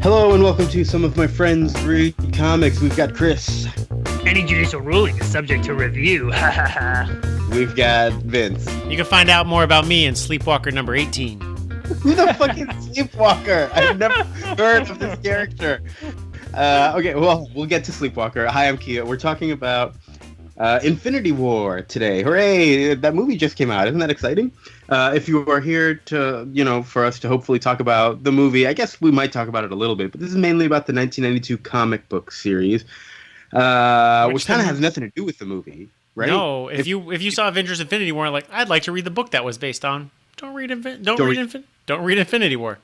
Hello and welcome to Some of My Friends Read Comics. We've got Chris. Any judicial ruling is subject to review. We've got Vince. You can find out more about me in Sleepwalker number 18. Who the fuck is Sleepwalker? I've never heard of this character. Okay, well, we'll get to Sleepwalker. Hi, I'm Kia. We're talking about Infinity War today. Hooray! That movie just came out. Isn't that exciting? If you are here to, for us to hopefully talk about the movie, I guess we might talk about it a little bit, but this is mainly about the 1992 comic book series, which kind of has nothing to do with the movie, right? No, if you saw Avengers Infinity War, like, I'd like to read the book that was based on, don't read Infinity War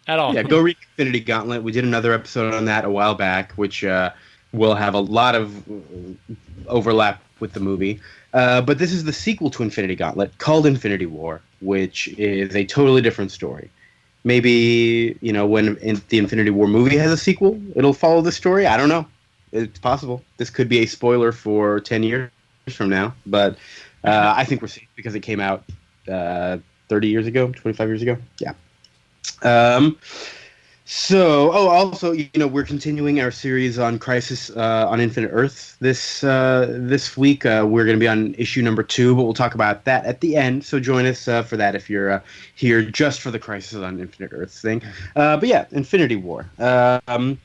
at all. Yeah, go read Infinity Gauntlet. We did another episode on that a while back, which will have a lot of overlap with the movie. But this is the sequel to Infinity Gauntlet called Infinity War, which is a totally different story. Maybe, when the Infinity War movie has a sequel, it'll follow the story. I don't know. It's possible. This could be a spoiler for 10 years from now. But I think we're safe because it came out 30 years ago, 25 years ago. Yeah. Also, we're continuing our series on Crisis on Infinite Earths this week. We're going to be on issue number 2, but we'll talk about that at the end. So join us for that if you're here just for the Crisis on Infinite Earths thing. But yeah, Infinity War. So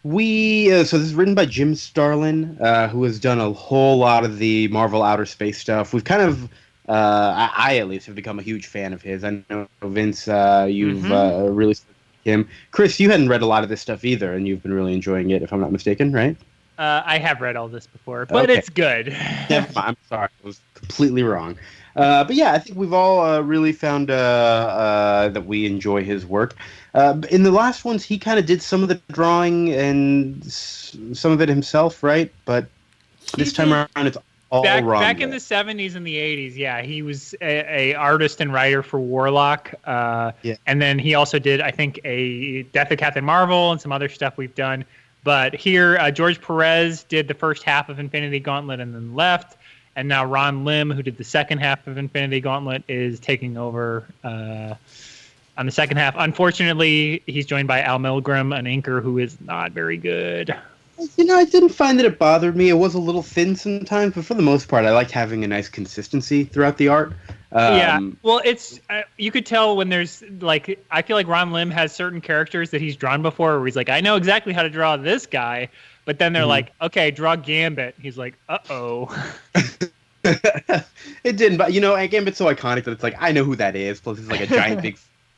this is written by Jim Starlin, who has done a whole lot of the Marvel Outer Space stuff. We've kind of I at least have become a huge fan of his. I know, Vince, you've really him. Chris, you hadn't read a lot of this stuff either, and you've been really enjoying it, if I'm not mistaken, right? I have read all this before, but It's good. Never mind. I'm sorry. I was completely wrong. But yeah, I think we've all really found that we enjoy his work. In the last ones, he kind of did some of the drawing and some of it himself, right? But this time around, it's all wrong. Back in the 70s and the 80s, yeah, he was a artist and writer for Warlock. And then he also did, I think, a Death of Captain Marvel and some other stuff we've done. But here, George Perez did the first half of Infinity Gauntlet and then left. And now Ron Lim, who did the second half of Infinity Gauntlet, is taking over on the second half. Unfortunately, he's joined by Al Milgrom, an inker who is not very good. I didn't find that it bothered me. It was a little thin sometimes, but for the most part, I liked having a nice consistency throughout the art. Yeah, well, it's you could tell when there's, like, I feel like Ron Lim has certain characters that he's drawn before where he's like, I know exactly how to draw this guy, but then they're like, okay, draw Gambit. He's like, uh-oh. It didn't, but, Gambit's so iconic that it's like, I know who that is, plus it's like a giant big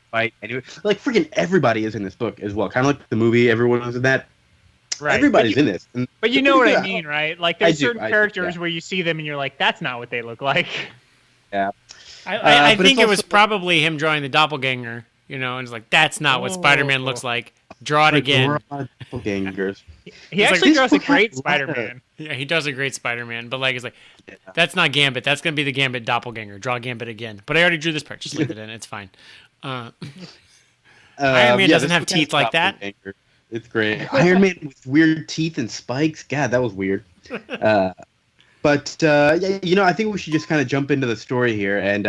fight. Anyway, like, freaking everybody is in this book as well, kind of like the movie, everyone was in that. Right. Everybody's in this. But you know what I mean, right? Like, there's certain characters where you see them and you're like, that's not what they look like. Yeah. I think it was probably him drawing the doppelganger, and it's like, that's not what Spider-Man looks like. Draw it again. Doppelgangers. He actually draws a great Spider-Man. Yeah, he does a great Spider-Man, but it's like, that's not Gambit. That's going to be the Gambit doppelganger. Draw Gambit again. But I already drew this part. Just leave it in. It's fine. Iron Man doesn't have teeth like that. It's great. Iron Man with weird teeth and spikes. God, that was weird. I think we should just kind of jump into the story here. And,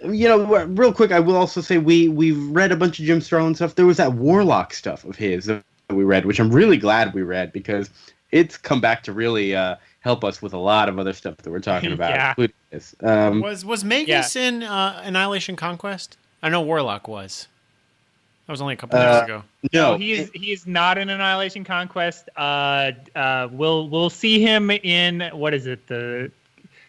real quick, I will also say we've read a bunch of Jim Starlin stuff. There was that Warlock stuff of his that we read, which I'm really glad we read because it's come back to really help us with a lot of other stuff that we're talking about, including this. Was Magus in Annihilation Conquest? I know Warlock was. That was only a couple years ago. No, he is not in Annihilation Conquest. We'll see him in, what is it, the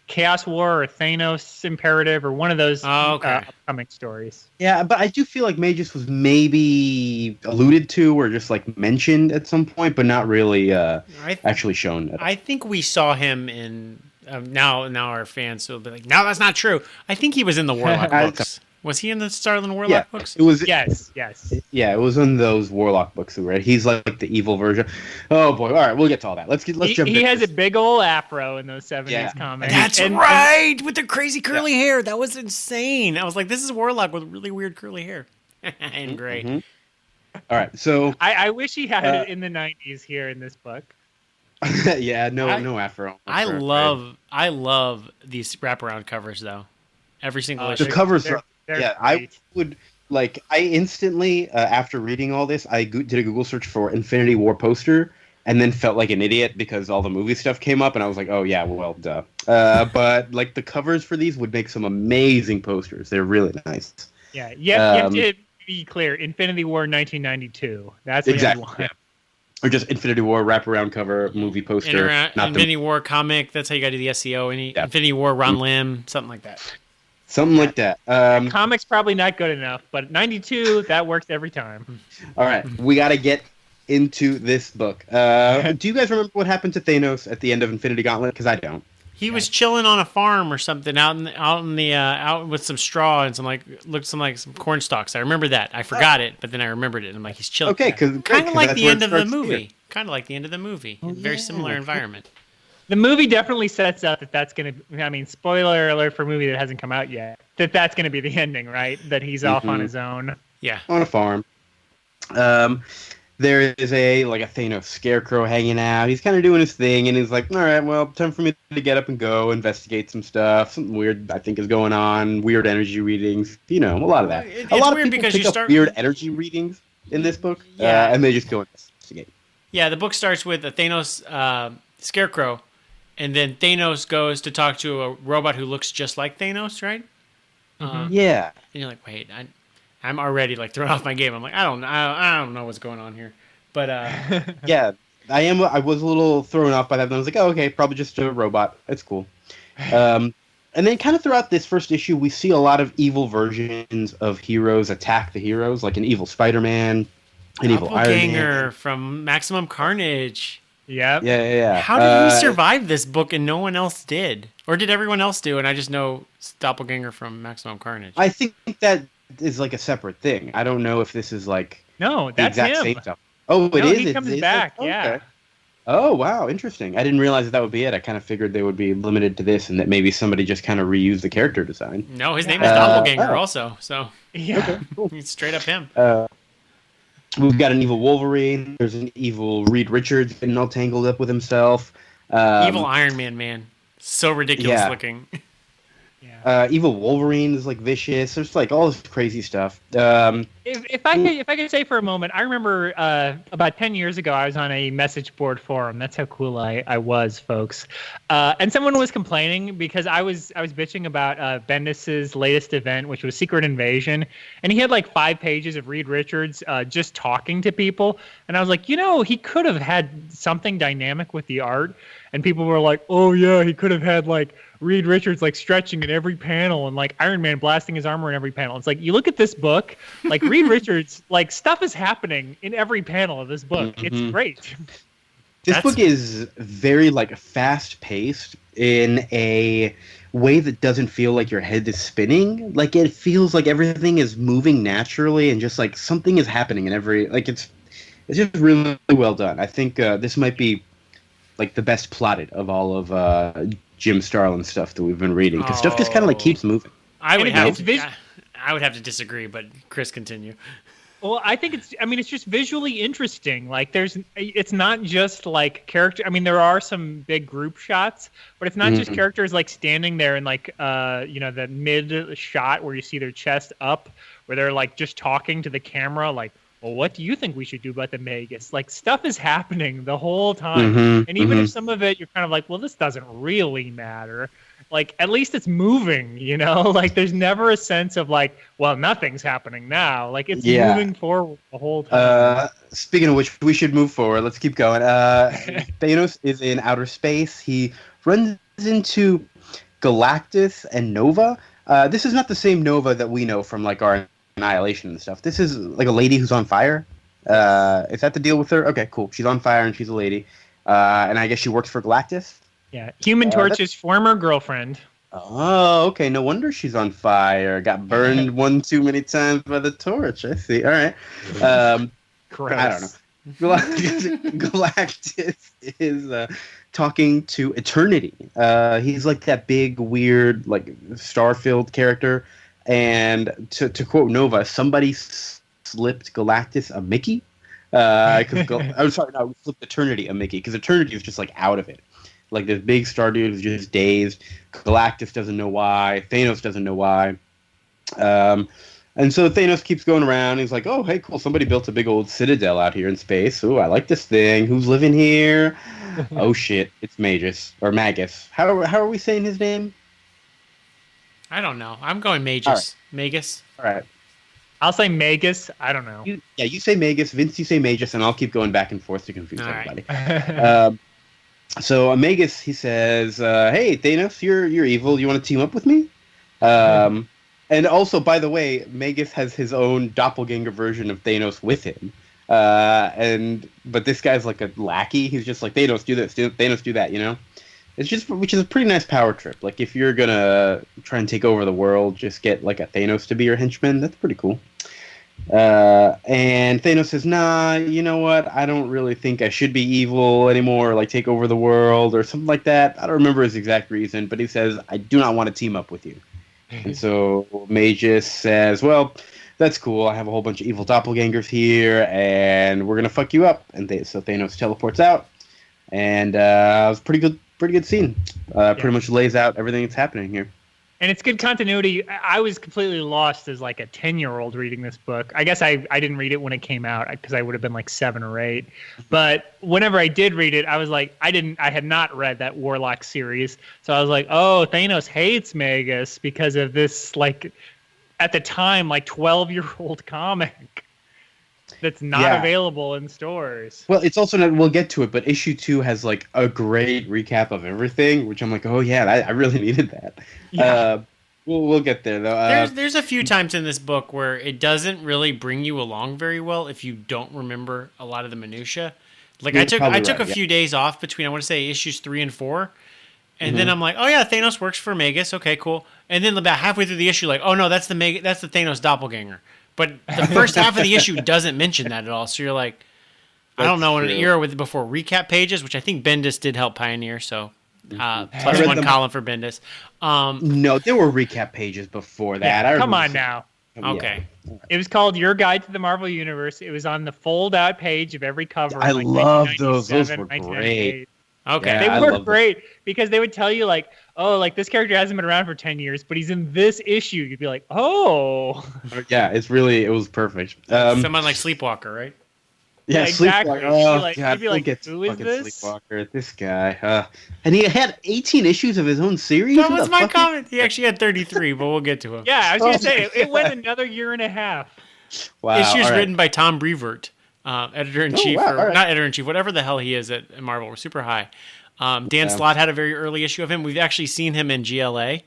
Chaos War or Thanos Imperative or one of those upcoming stories. Yeah, but I do feel like Magus was maybe alluded to or just like mentioned at some point, but not really actually shown. I think we saw him in. Now our fans will be like, no, that's not true. I think he was in the Warlock books. Was he in the Starlin Warlock books? It was. Yes. Yeah, it was in those Warlock books we read. He's like the evil version. Oh boy! All right, we'll get to all that. Let's jump. He has a big old afro in those 70s comics. That's right, with the crazy curly hair. That was insane. I was like, this is Warlock with really weird curly hair and gray. Mm-hmm. All right, so I wish he had it in the 90s here in this book. Yeah, no afro. I love these wraparound covers though. Every single issue. The covers are. I would Like, I instantly, after reading all this, I did a Google search for Infinity War poster, and then felt like an idiot because all the movie stuff came up, and I was like, oh yeah, well, duh. But like the covers for these would make some amazing posters. They're really nice. Yeah, you have to be clear. Infinity War 1992. That's what exactly. you want. Yeah. Or just Infinity War wraparound cover movie poster. Infinity War comic. That's how you got to do the SEO. Infinity War Ron Lim, something like that. Something like that. Comics probably not good enough, but 92, that works every time. All right, we got to get into this book. Do you guys remember what happened to Thanos at the end of Infinity Gauntlet? Because I don't. He was chilling on a farm or something out with some straw and some corn stalks. I remember that. I forgot it, but then I remembered it. I'm like, he's chilling. Okay, kind of like the end of the movie. Kind of like the end of the movie. Very similar environment. The movie definitely sets up that's going to. I mean, spoiler alert for a movie that hasn't come out yet. That's going to be the ending, right? That he's off on his own. Yeah, on a farm. There is a Thanos scarecrow hanging out. He's kind of doing his thing, and he's like, all right, well, time for me to get up and go investigate some stuff. Something weird, I think, is going on. Weird energy readings. A lot of that. It's a lot weird of people because pick you up start weird energy readings in this book, and they just go investigate. Yeah, the book starts with a Thanos scarecrow, and then Thanos goes to talk to a robot who looks just like Thanos, right? Yeah. And you're like, wait, I'm already thrown off my game. I'm like, I don't know what's going on here, but yeah, I was a little thrown off by that. And I was like, oh, okay, probably just a robot. It's cool. And then kind of throughout this first issue, we see a lot of evil versions of heroes attack the heroes, like an evil Spider-Man, an evil Iron Man from Maximum Carnage. Yep. Yeah. How did he survive this book and no one else did? Or did everyone else do and I just know Doppelganger from Maximum Carnage? I think that is a separate thing. I don't know if this is no, the that's exact him. same stuff. Oh, it is? He comes back, yeah. Okay. Oh, wow, interesting. I didn't realize that would be it. I kind of figured they would be limited to this and that maybe somebody just kind of reused the character design. No, his name is Doppelganger also, so yeah. Okay, cool. It's straight up him. We've got an evil Wolverine. There's an evil Reed Richards getting all tangled up with himself. Evil Iron Man. So ridiculous looking. Evil Wolverine is vicious. There's all this crazy stuff. If I could say for a moment, I remember about 10 years ago, I was on a message board forum. That's how cool I was, folks. And someone was complaining because I was bitching about Bendis's latest event, which was Secret Invasion, and he had 5 pages of Reed Richards just talking to people, and I was like, he could have had something dynamic with the art, and people were like, oh yeah, he could have had Reed Richards stretching in every panel and Iron Man blasting his armor in every panel. It's you look at this book, Reed Richards, stuff is happening in every panel of this book. Mm-hmm. It's great. This book is very fast paced in a way that doesn't feel like your head is spinning. It feels like everything is moving naturally and just something is happening in every it's just really well done. I think this might be the best plotted of all of Jim Starlin stuff that we've been reading because stuff just kind of keeps moving. I would have to disagree, but Chris, continue. Well, I think it's just visually interesting. It's not just character. I mean, there are some big group shots, but it's not just characters standing there in the mid shot where you see their chest up, where they're just talking to the camera, well, what do you think we should do about the Magus? Stuff is happening the whole time. And even if some of it, you're kind of well, this doesn't really matter. At least it's moving, there's never a sense of well, nothing's happening now. It's moving forward the whole time. Speaking of which, we should move forward. Let's keep going. Thanos is in outer space. He runs into Galactus and Nova. This is not the same Nova that we know from our Annihilation and stuff. This is a lady who's on fire. Is that the deal with her? Okay, cool. She's on fire and she's a lady. And I guess she works for Galactus. Yeah, Human Torch's former girlfriend. Oh, okay. No wonder she's on fire. Got burned one too many times by the torch. I see. All right. I don't know. Galactus is talking to Eternity. He's that big, weird, star-filled character. And to quote Nova, somebody slipped Galactus a Mickey. I'm sorry, no, slipped Eternity a Mickey because Eternity is just out of it. This big star dude is just dazed. Galactus doesn't know why. Thanos doesn't know why. And so Thanos keeps going around. He's like, "Oh, hey, cool! Somebody built a big old citadel out here in space. Oh, I like this thing. Who's living here? Oh shit, it's Magus or Magus. How are we saying his name? I don't know. I'm going Magus. Right. Magus. All right. I'll say Magus. I don't know. You say Magus. Vince, you say Magus, and I'll keep going back and forth to confuse everybody. So Magus, he says, "Hey, Thanos, you're evil. You want to team up with me?" And also, by the way, Magus has his own doppelganger version of Thanos with him. But this guy's like a lackey. He's just like, Thanos, do this. Thanos, do that, you know? Which is a pretty nice power trip. Like, if you're going to try and take over the world, just get like a Thanos to be your henchman. That's pretty cool. And Thanos says, nah, you know what? I don't really think I should be evil anymore, like take over the world or something like that. I don't remember his exact reason, but he says, I do not want to team up with you. And so Magus says, well, that's cool. I have a whole bunch of evil doppelgangers here, and we're going to fuck you up. And so Thanos teleports out, and it was a pretty good scene. Pretty much lays out everything that's happening here. And it's good continuity. I was completely lost as like a 10-year-old reading this book. I guess I didn't read it when it came out because I would have been like 7 or 8. But whenever I did read it, I was like, I had not read that Warlock series. So I was like, oh, Thanos hates Magus because of this, like, at the time, like 12-year-old comic that's not available in stores. Well, it's also not, we'll get to it, but issue 2 has like a great recap of everything, which I'm like, oh yeah, I really needed that. Yeah. We'll get there though. There's a few times in this book where it doesn't really bring you along very well if you don't remember a lot of the minutia. Like I took a few days off between, I want to say, issues 3 and 4. And then I'm like, oh yeah, Thanos works for Magus. Okay, cool. And then about halfway through the issue, like, oh no, that's the Thanos doppelganger. But the first half of the issue doesn't mention that at all. So you're like, I don't know, in an era before recap pages, which I think Bendis did help pioneer. So plus 1 column for Bendis. No, there were recap pages before that. Yeah, come on now. Okay. It was called Your Guide to the Marvel Universe. It was on the fold-out page of every cover. I love those. Those were great. Okay. Yeah, they were great because they would tell you like, oh, like this character hasn't been around for 10 years, but he's in this issue. You'd be like, oh. Yeah, it was perfect. Someone like Sleepwalker, right? Yeah, exactly. Sleepwalker. God, you'd be like, who is this? Sleepwalker, this guy. And he had 18 issues of his own series? That was my comment. He actually had 33, but we'll get to him. Yeah, I was going to say, it went another year and a half. Wow. Issues written by Tom Brevoort. Editor-in-chief, not editor-in-chief, whatever the hell he is at Marvel. We're super high. Dan Slott had a very early issue of him. We've actually seen him in GLA.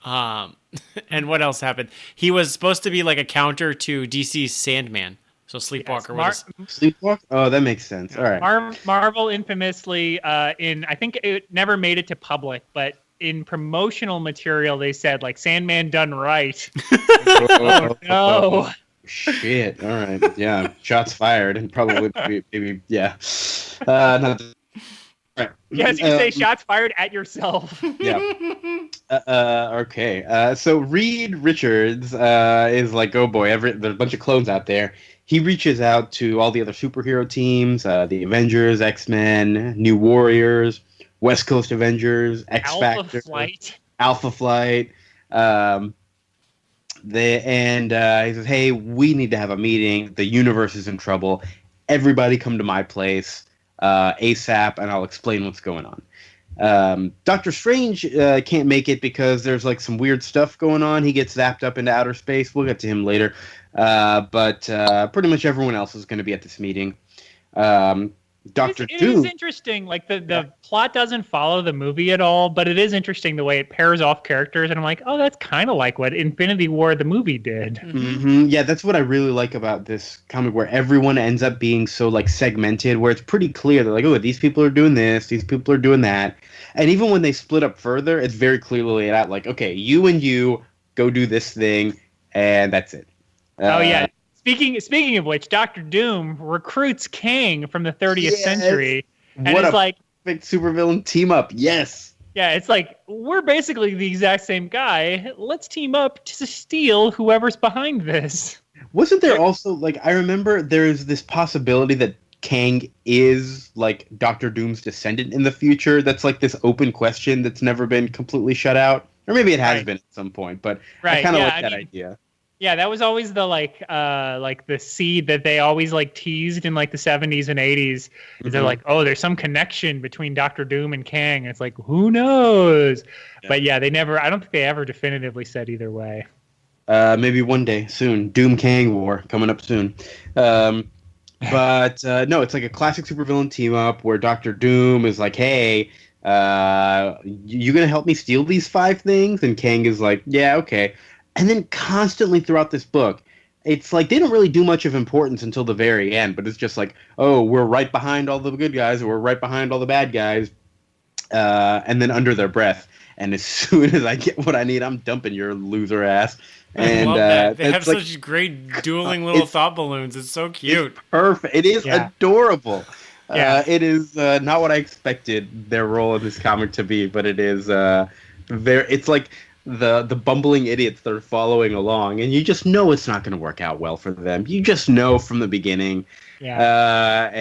And what else happened? He was supposed to be like a counter to DC's Sandman. So Sleepwalker was... Sleepwalker? Oh, that makes sense. All right. Marvel infamously, I think it never made it to public, but in promotional material, they said, like, Sandman done right. Oh, no. Shit. All right. Yeah. Shots fired, and probably maybe yeah. Right. Yes, you say shots fired at yourself. Yeah. Okay. So Reed Richards is like, oh boy, there's a bunch of clones out there. He reaches out to all the other superhero teams, the Avengers, X-Men, New Warriors, West Coast Avengers, X-Factor, Alpha Flight. He says, hey, we need to have a meeting. The universe is in trouble. Everybody come to my place ASAP, and I'll explain what's going on. Doctor Strange can't make it because there's like some weird stuff going on. He gets zapped up into outer space. We'll get to him later. But pretty much everyone else is going to be at this meeting. Doctor Doom. It is interesting. Like the plot doesn't follow the movie at all, but it is interesting the way it pairs off characters. And I'm like, oh, that's kind of like what Infinity War the movie did. Mm-hmm. Yeah, that's what I really like about this comic, where everyone ends up being so like segmented, where it's pretty clear. They're like, oh, these people are doing this, these people are doing that, and even when they split up further, it's very clearly laid out. Like, okay, you and you go do this thing, and that's it. Oh yeah. Speaking of which, Doctor Doom recruits Kang from the 30th century, and what it's like big supervillain team up. Yes. Yeah, it's like we're basically the exact same guy. Let's team up to steal whoever's behind this. Wasn't there also like I remember there's this possibility that Kang is like Doctor Doom's descendant in the future? That's like this open question that's never been completely shut out, or maybe it has been at some point. But I kind of like that idea. Yeah, that was always the like the seed that they always like teased in like the 70s and 80s. Is they're like, oh, there's some connection between Doctor Doom and Kang. And it's like, who knows? Yeah. But yeah, I don't think they ever definitively said either way. Maybe one day soon. Doom Kang War coming up soon. But no, it's like a classic supervillain team up where Doctor Doom is like, hey, you gonna help me steal these 5 things? And Kang is like, yeah, okay. And then constantly throughout this book, it's like they don't really do much of importance until the very end, but it's just like, oh, we're right behind all the good guys, or we're right behind all the bad guys, and then under their breath. And as soon as I get what I need, I'm dumping your loser ass. And I love that. They have such great dueling little thought balloons. It's so cute. It's perfect. It is adorable. Yeah. It is not what I expected their role in this comic to be, but it is it's like the bumbling idiots that are following along, and you just know it's not going to work out well for them. You just know from the beginning. Yeah.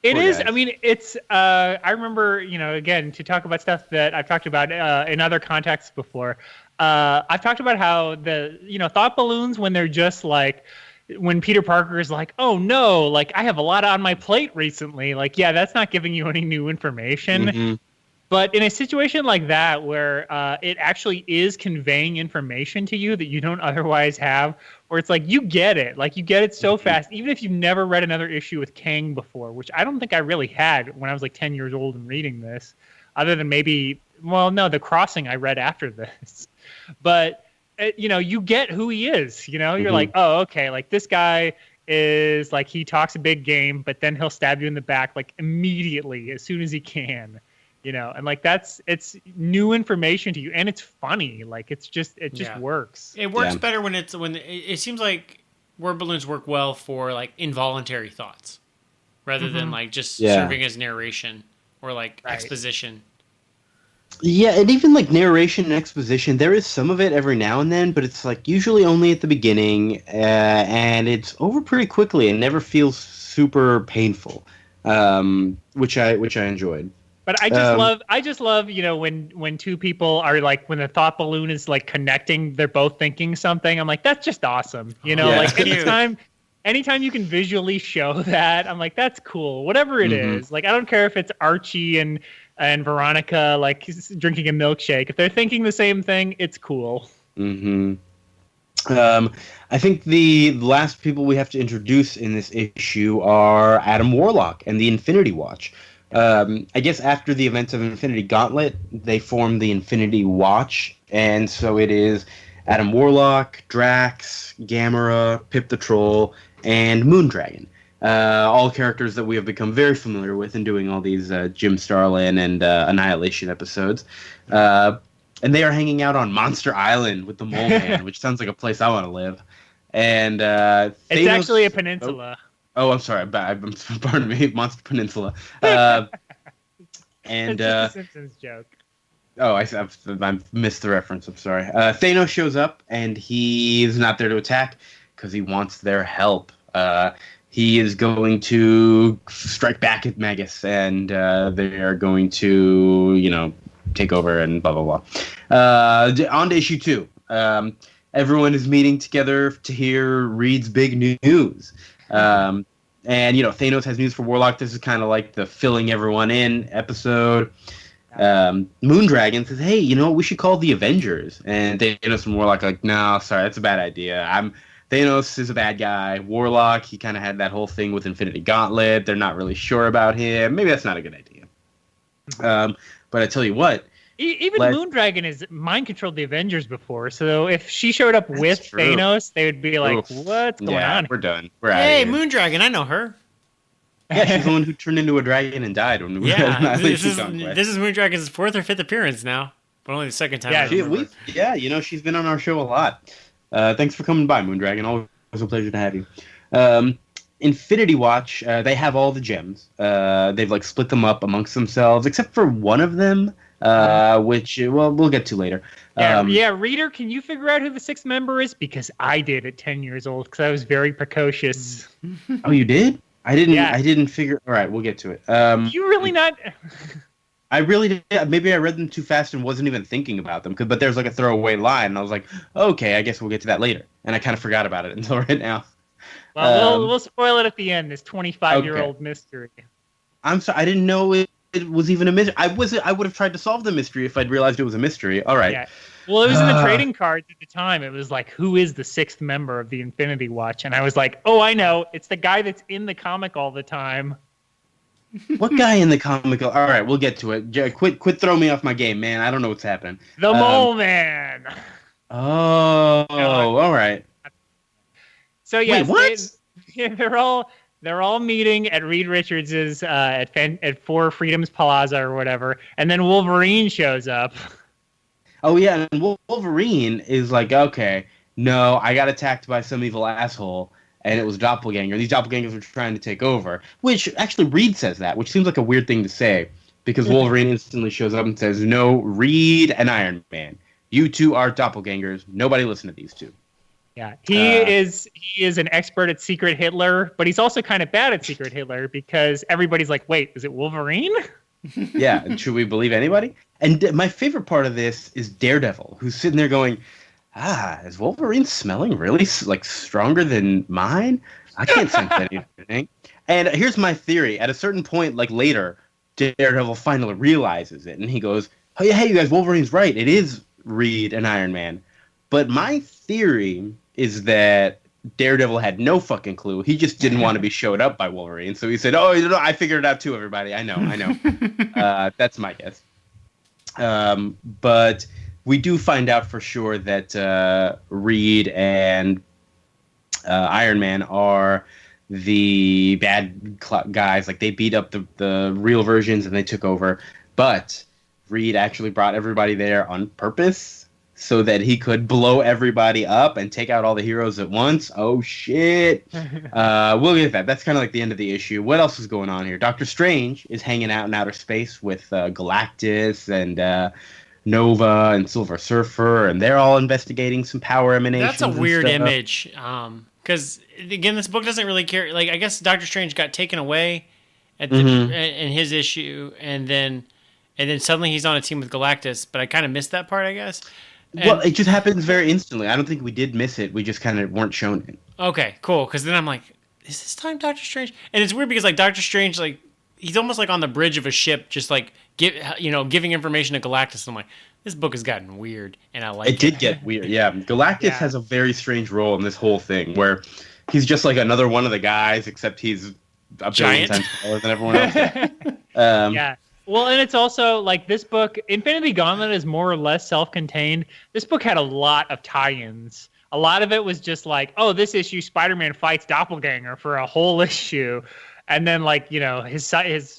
It is. I mean, it's. I remember, again, to talk about stuff that I've talked about in other contexts before. I've talked about how the thought balloons, when they're just like, when Peter Parker is like, oh no, like I have a lot on my plate recently. Like, yeah, that's not giving you any new information. Mm-hmm. But in a situation like that, where it actually is conveying information to you that you don't otherwise have, where it's like you get it so fast, even if you've never read another issue with Kang before, which I don't think I really had when I was like 10 years old and reading this, other than maybe, The Crossing I read after this. But, you get who he is, you're like, oh, okay, like this guy is like, he talks a big game, but then he'll stab you in the back like immediately as soon as he can. And like it's new information to you, and it's funny. Like it just works. It works better when it seems like word balloons work well for like involuntary thoughts, rather than like just serving as narration or like exposition. Yeah, and even like narration and exposition, there is some of it every now and then, but it's like usually only at the beginning, and it's over pretty quickly and never feels super painful, which I enjoyed. But I just love, when two people are like, when the thought balloon is like connecting, they're both thinking something. I'm like, that's just awesome. Like anytime you can visually show that, I'm like, that's cool. Whatever it is. Like, I don't care if it's Archie and Veronica, like drinking a milkshake. If they're thinking the same thing, it's cool. Mm-hmm. I think the last people we have to introduce in this issue are Adam Warlock and the Infinity Watch. I guess after the events of Infinity Gauntlet, they formed the Infinity Watch, and so it is Adam Warlock, Drax, Gamera, Pip the Troll, and Moondragon. All characters that we have become very familiar with in doing all these Jim Starlin and Annihilation episodes. And they are hanging out on Monster Island with the Mole Man, which sounds like a place I want to live. And it's actually a peninsula. Oh, I'm sorry. Pardon me. Monster Peninsula. And it's just a Simpsons joke. Oh, I missed the reference. I'm sorry. Thanos shows up, and he's not there to attack because he wants their help. He is going to strike back at Magus, and they are going to, take over and blah, blah, blah. On to issue 2. Everyone is meeting together to hear Reed's big news. And Thanos has news for Warlock. This is kind of like the filling everyone in episode. Moondragon says, hey, we should call the Avengers. And Thanos and Warlock are like, no, sorry, that's a bad idea. Thanos is a bad guy. Warlock, he kind of had that whole thing with Infinity Gauntlet. They're not really sure about him. Maybe that's not a good idea. But I tell you what. Even Moondragon has mind-controlled the Avengers before, so if she showed up with Thanos, they would be like, what's going on? We're done. We're out Hey, Moondragon, I know her. Yeah, she's the one who turned into a dragon and died. When we this is Moondragon's 4th or 5th appearance now, but only the second time. Yeah, she's been on our show a lot. Thanks for coming by, Moondragon. Always a pleasure to have you. Infinity Watch, they have all the gems. They've like split them up amongst themselves, except for one of them. Which we'll get to later. Reader, can you figure out who the 6th member is? Because I did at 10 years old, because I was very precocious. Oh, you did? I didn't. Yeah. I didn't figure. All right, we'll get to it. You really not? I really did. Maybe I read them too fast and wasn't even thinking about them. But there's like a throwaway line, and I was like, okay, I guess we'll get to that later. And I kind of forgot about it until right now. Well, we'll spoil it at the end. This 25-year-old mystery. I'm sorry, I didn't know it was even a mystery. I would have tried to solve the mystery if I'd realized it was a mystery. All right. Yeah. Well, it was in the trading cards at the time. It was like, who is the sixth member of the Infinity Watch? And I was like, oh, I know. It's the guy that's in the comic all the time. What guy in the comic? All right, we'll get to it. Quit throwing me off my game, man. I don't know what's happening. The Mole Man. Oh, all right. So yes, wait, what? they're all meeting at Reed Richards's at Four Freedoms Plaza or whatever, and then Wolverine shows up. Oh yeah, and Wolverine is like, okay, no, I got attacked by some evil asshole, and it was a doppelganger. These doppelgangers were trying to take over. Which actually Reed says that, which seems like a weird thing to say, because Wolverine instantly shows up and says, "No, Reed and Iron Man, you two are doppelgangers. Nobody listen to these two." Yeah, he is an expert at Secret Hitler, but he's also kind of bad at Secret Hitler because everybody's like, "Wait, is it Wolverine?" Yeah, should we believe anybody? And my favorite part of this is Daredevil, who's sitting there going, is Wolverine smelling really like stronger than mine? I can't sense anything. And here's my theory. At a certain point, like later, Daredevil finally realizes it, and he goes, oh, yeah, hey, you guys, Wolverine's right. It is Reed and Iron Man. But my theory is that Daredevil had no fucking clue. He just didn't want to be showed up by Wolverine. So he said, oh, I figured it out too, everybody. I know. That's my guess. But we do find out for sure that Reed and Iron Man are the bad guys. Like, they beat up the real versions and they took over. But Reed actually brought everybody there on purpose so that he could blow everybody up and take out all the heroes at once. Oh, shit. We'll get that. That's kind of like the end of the issue. What else is going on here? Doctor Strange is hanging out in outer space with Galactus and Nova and Silver Surfer, and they're all investigating some power emanations. That's a weird image. Because, again, this book doesn't really care. Like, I guess Doctor Strange got taken away at the, in his issue, and then suddenly he's on a team with Galactus, but I kind of missed that part, I guess. Well, it just happens very instantly. I don't think we did miss it. We just kind of weren't shown it. Okay, cool. Because then I'm like, is this time Doctor Strange? And it's weird because like Doctor Strange, like he's almost like on the bridge of a ship, just like giving information to Galactus. And I'm like, this book has gotten weird, and I like it. It did get weird, yeah. Galactus has a very strange role in this whole thing, where he's just like another one of the guys, except he's a billion times smaller than everyone else. Yeah. Well, and it's also, like, this book, Infinity Gauntlet is more or less self-contained. This book had a lot of tie-ins. A lot of it was just like, oh, this issue, Spider-Man fights Doppelganger for a whole issue. And then, like, his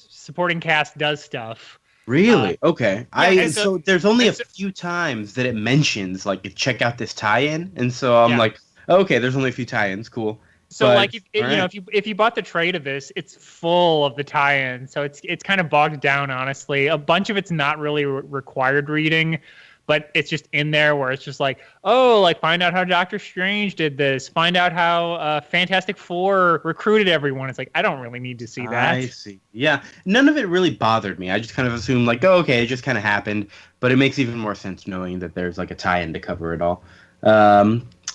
supporting cast does stuff. Really? Okay. So there's only a few times that it mentions, like, check out this tie-in. And so I'm like, okay, there's only a few tie-ins. Cool. So, like, if you bought the trade of this, it's full of the tie-in. So it's kind of bogged down, honestly. A bunch of it's not really required reading, but it's just in there where it's just like, oh, like, find out how Doctor Strange did this. Find out how Fantastic Four recruited everyone. It's like, I don't really need to see that. I see. Yeah. None of it really bothered me. I just kind of assumed, like, oh, okay, it just kind of happened. But it makes even more sense knowing that there's, like, a tie-in to cover it all.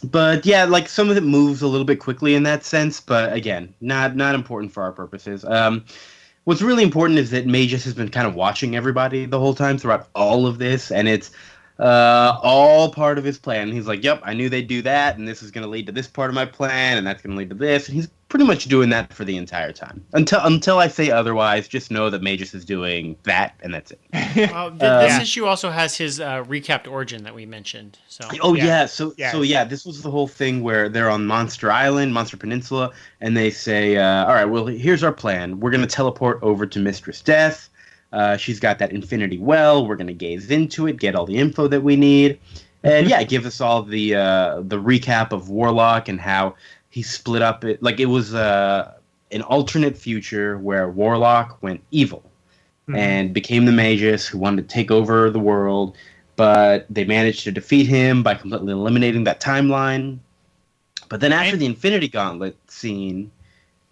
But yeah, like some of it moves a little bit quickly in that sense, but again, not important for our purposes. What's really important is that Magus has been kind of watching everybody the whole time throughout all of this, and it's all part of his plan. He's like, yep, I knew they'd do that, and this is going to lead to this part of my plan, and that's going to lead to this, and he's pretty much doing that for the entire time. Until I say otherwise, just know that Magus is doing that, and that's it. This issue also has his recapped origin that we mentioned. So. This was the whole thing where they're on Monster Island, Monster Peninsula, and they say, all right, well, here's our plan. We're going to teleport over to Mistress Death. She's got that Infinity Well. We're going to gaze into it, get all the info that we need. And yeah, give us all the recap of Warlock and how he split up. It was an alternate future where Warlock went evil and became the Magus who wanted to take over the world, but they managed to defeat him by completely eliminating that timeline. But then after the Infinity Gauntlet scene,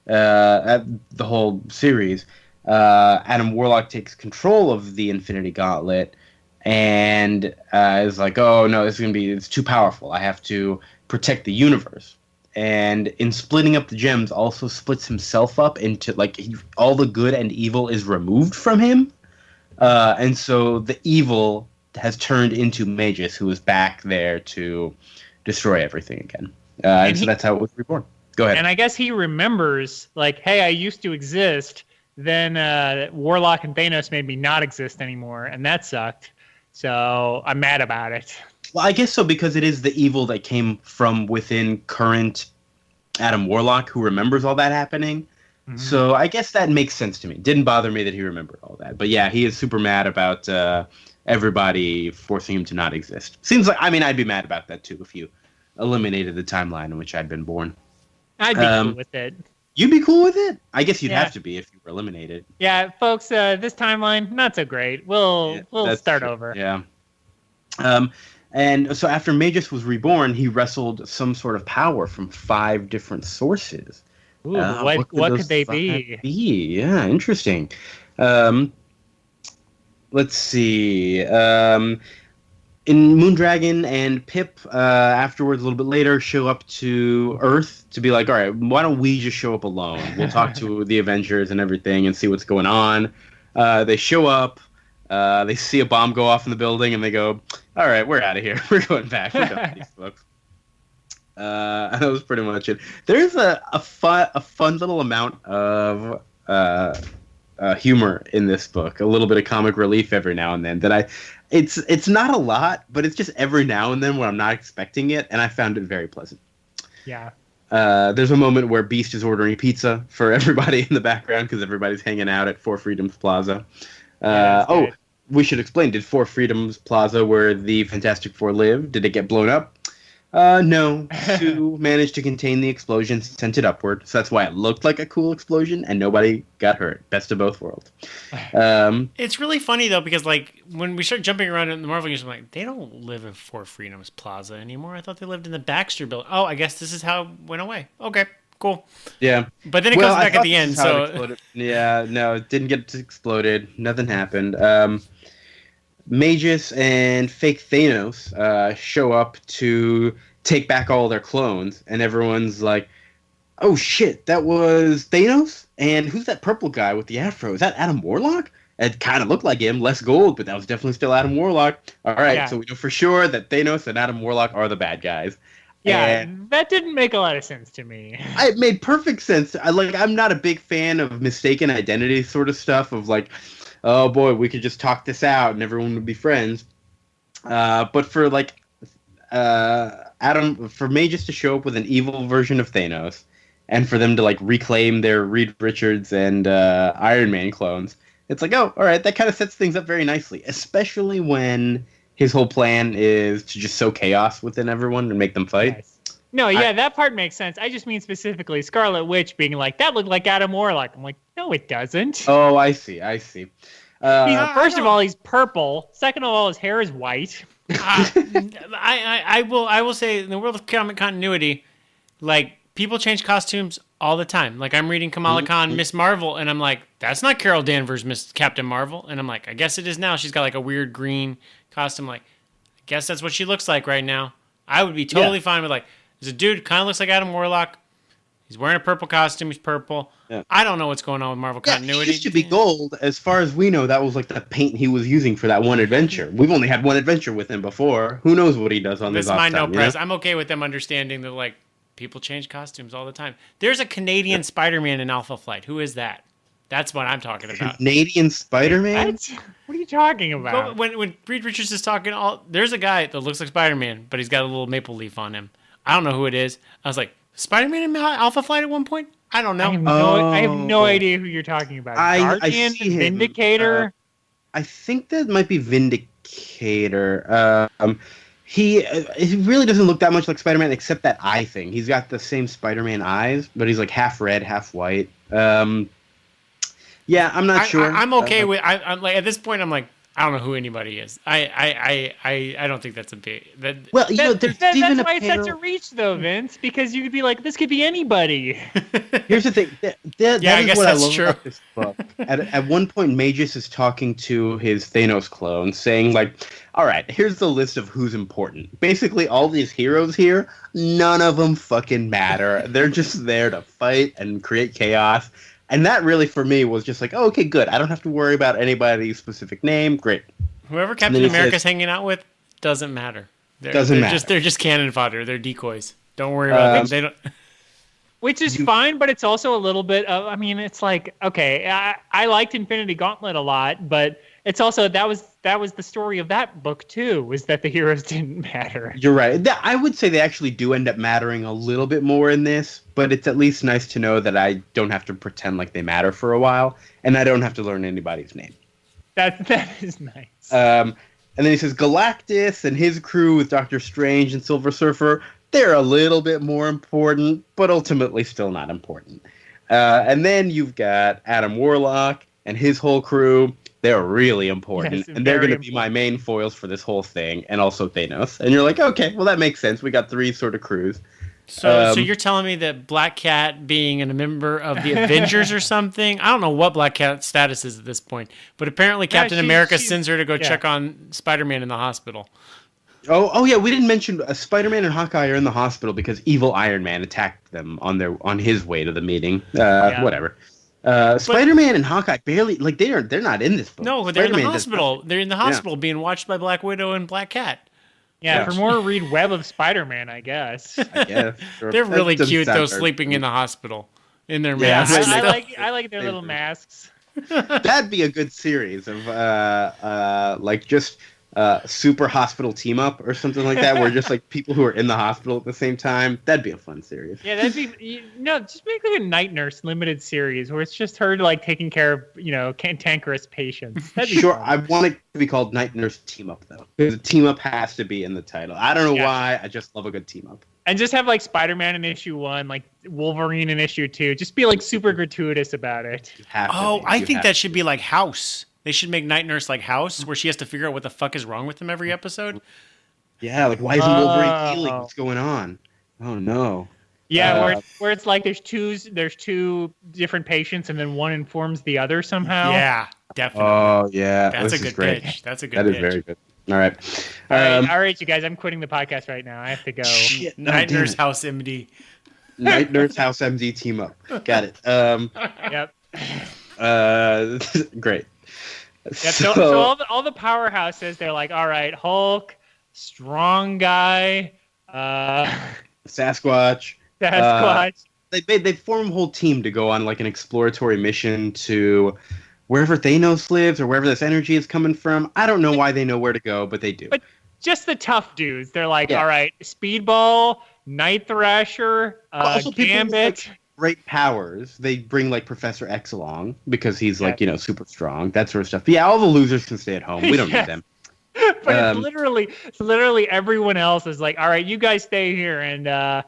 the whole series, Adam Warlock takes control of the Infinity Gauntlet and is like, oh no, it's too powerful. I have to protect the universe. And in splitting up the gems, also splits himself up into all the good and evil is removed from him, and so the evil has turned into Magus, who is back there to destroy everything again. And so that's how it was reborn. Go ahead. And I guess he remembers, like, hey, I used to exist. Then Warlock and Thanos made me not exist anymore, and that sucked. So I'm mad about it. Well, I guess so, because it is the evil that came from within current Adam Warlock, who remembers all that happening. Mm-hmm. So I guess that makes sense to me. Didn't bother me that he remembered all that. But yeah, he is super mad about everybody forcing him to not exist. Seems like, I'd be mad about that too if you eliminated the timeline in which I'd been born. I'd be cool with it. You'd be cool with it? I guess you'd have to be if you were eliminated. Yeah, folks, this timeline, not so great. We'll start over. Yeah. And so after Magus was reborn, he wrestled some sort of power from 5 different sources. Ooh, what could they be? Yeah, interesting. Let's see. In Moondragon and Pip, afterwards, a little bit later, show up to Earth to be like, all right, why don't we just show up alone? We'll talk to the Avengers and everything and see what's going on. They show up. They see a bomb go off in the building, and they go, all right, we're out of here. We're going back. We're done with these folks. That was pretty much it. There's a fun little amount of humor in this book, a little bit of comic relief every now and then. It's not a lot, but it's just every now and then when I'm not expecting it, and I found it very pleasant. Yeah. There's a moment where Beast is ordering pizza for everybody in the background because everybody's hanging out at Four Freedoms Plaza. We should explain. Did Four Freedoms Plaza, where the Fantastic Four live, did it get blown up? No. Sue managed to contain the explosion, sent it upward. So that's why it looked like a cool explosion, and nobody got hurt. Best of both worlds. It's really funny, though, because when we start jumping around in the Marvel universe, I'm like, they don't live in Four Freedoms Plaza anymore. I thought they lived in the Baxter building. Oh, I guess this is how it went away. Okay. Cool. Yeah. But then it comes back at the end, so... Yeah, no, it didn't get exploded. Nothing happened. Magus and fake Thanos show up to take back all their clones, and everyone's like, oh shit, that was Thanos? And who's that purple guy with the afro? Is that Adam Warlock? It kind of looked like him, less gold, but that was definitely still Adam Warlock. All right, so we know for sure that Thanos and Adam Warlock are the bad guys. Yeah, and that didn't make a lot of sense to me. It made perfect sense. I'm not a big fan of mistaken identity sort of stuff of like, oh boy, we could just talk this out and everyone would be friends. But for for Magus to show up with an evil version of Thanos, and for them to reclaim their Reed Richards and Iron Man clones, it's like, oh, all right, that kind of sets things up very nicely, especially when his whole plan is to just sow chaos within everyone and make them fight. Nice. No, yeah, that part makes sense. I just mean specifically Scarlet Witch being like, that looked like Adam Warlock. I'm like, no, it doesn't. Oh, I see. First of all, he's purple. Second of all, his hair is white. I will say, in the world of comic continuity, people change costumes all the time. I'm reading Kamala Khan, Miss Marvel, and I'm like, that's not Carol Danvers, Miss Captain Marvel. And I'm like, I guess it is now. She's got a weird green costume. I guess that's what she looks like right now. I would be totally fine with there's a dude kind of looks like Adam Warlock. He's wearing a purple costume. He's purple. Yeah. I don't know what's going on with Marvel continuity. He used to be gold. As far as we know, that was the paint he was using for that one adventure. We've only had one adventure with him before. Who knows what he does on this off time? This is my no press. I'm okay with them understanding that people change costumes all the time. There's a Canadian Spider-Man in Alpha Flight. Who is that? That's what I'm talking about. Canadian Spider-Man? What are you talking about? When Reed Richards is talking, there's a guy that looks like Spider-Man, but he's got a little maple leaf on him. I don't know who it is. I was like, Spider-Man in Alpha Flight at one point? I don't know. I have no idea who you're talking about. Guardian, Vindicator? I think that might be Vindicator. He really doesn't look that much like Spider-Man except that eye thing. He's got the same Spider-Man eyes, but he's half red, half white. Yeah, I'm not sure. I'm okay with. I'm at this point. I'm like, I don't know who anybody is. I don't think that's a big. Well, there's even that's why it's such a reach, though, Vince. Because you could be like, this could be anybody. Here's the thing. That I guess what that's I love true. about this book. At one point, Magus is talking to his Thanos clone, saying like, "All right, here's the list of who's important. Basically, all these heroes here, none of them fucking matter. They're just there to fight and create chaos." And that really, for me, was just like, oh, okay, good. I don't have to worry about anybody's specific name. Great. Whoever Captain America's hanging out with doesn't matter. They're just cannon fodder. They're decoys. Don't worry about them. They don't. Which is fine, but it's also a little bit of. I mean, it's like, okay, I liked Infinity Gauntlet a lot, but it's also that was the story of that book too. Was that the heroes didn't matter? You're right. I would say they actually do end up mattering a little bit more in this, but it's at least nice to know that I don't have to pretend like they matter for a while, and I don't have to learn anybody's name. That is nice. And then he says Galactus and his crew with Doctor Strange and Silver Surfer. They're a little bit more important, but ultimately still not important. And then you've got Adam Warlock and his whole crew. They're really important, Yes, and they're going to very be my main foils for this whole thing, and also Thanos. And you're like, okay, well, that makes sense. We got 3 sort of crews. So you're telling me that Black Cat being a member of the Avengers or something? I don't know what Black Cat's status is at this point, but apparently Captain America sends her to go check on Spider-Man in the hospital. Oh yeah, we didn't mention Spider-Man and Hawkeye are in the hospital because evil Iron Man attacked them on his way to the meeting. Whatever. Spider-Man and Hawkeye barely they're not in this book. No, they're in the hospital. They're in the hospital being watched by Black Widow and Black Cat. Yeah, for more, read Web of Spider-Man, I guess. I guess. Sure. They're really cute though, sleeping in the hospital in their masks. I like their little masks. That'd be a good series of super hospital team up or something like that, where just like people who are in the hospital at the same time. That'd be a fun series. Yeah, that'd be just make like a night nurse limited series where it's just her like taking care of cantankerous patients. That'd be sure. fun. I want it to be called Night Nurse Team Up though, because a team up has to be in the title. I don't know why. I just love a good team up. And just have like Spider-Man in issue 1, like Wolverine in issue 2. Just be like super gratuitous about it. I think that should be like House. They should make Night Nurse like House, where she has to figure out what the fuck is wrong with him every episode. Yeah, like why isn't Wolverine healing? What's going on? Oh no. Yeah, where it's like there's two different patients and then one informs the other somehow. Yeah, definitely. Oh yeah, that's a good pitch. That's a good. That pitch. is very good. All right. All right, you guys. I'm quitting the podcast right now. I have to go. Shit, Night Nurse House MD. Night Nurse House MD team up. Got it. Yep. Great. Yep, so all the powerhouses, they're like, all right, Hulk, strong guy, Sasquatch. They form a whole team to go on like an exploratory mission to wherever Thanos lives or wherever this energy is coming from. I don't know why they know where to go, but they do. But just the tough dudes. They're like, all right, Speedball, Night Thrasher, Gambit. Great powers. They bring like Professor X along because he's like super strong, that sort of stuff. But yeah, all the losers can stay at home. We don't need them. But it's literally everyone else is like, all right, you guys stay here, and I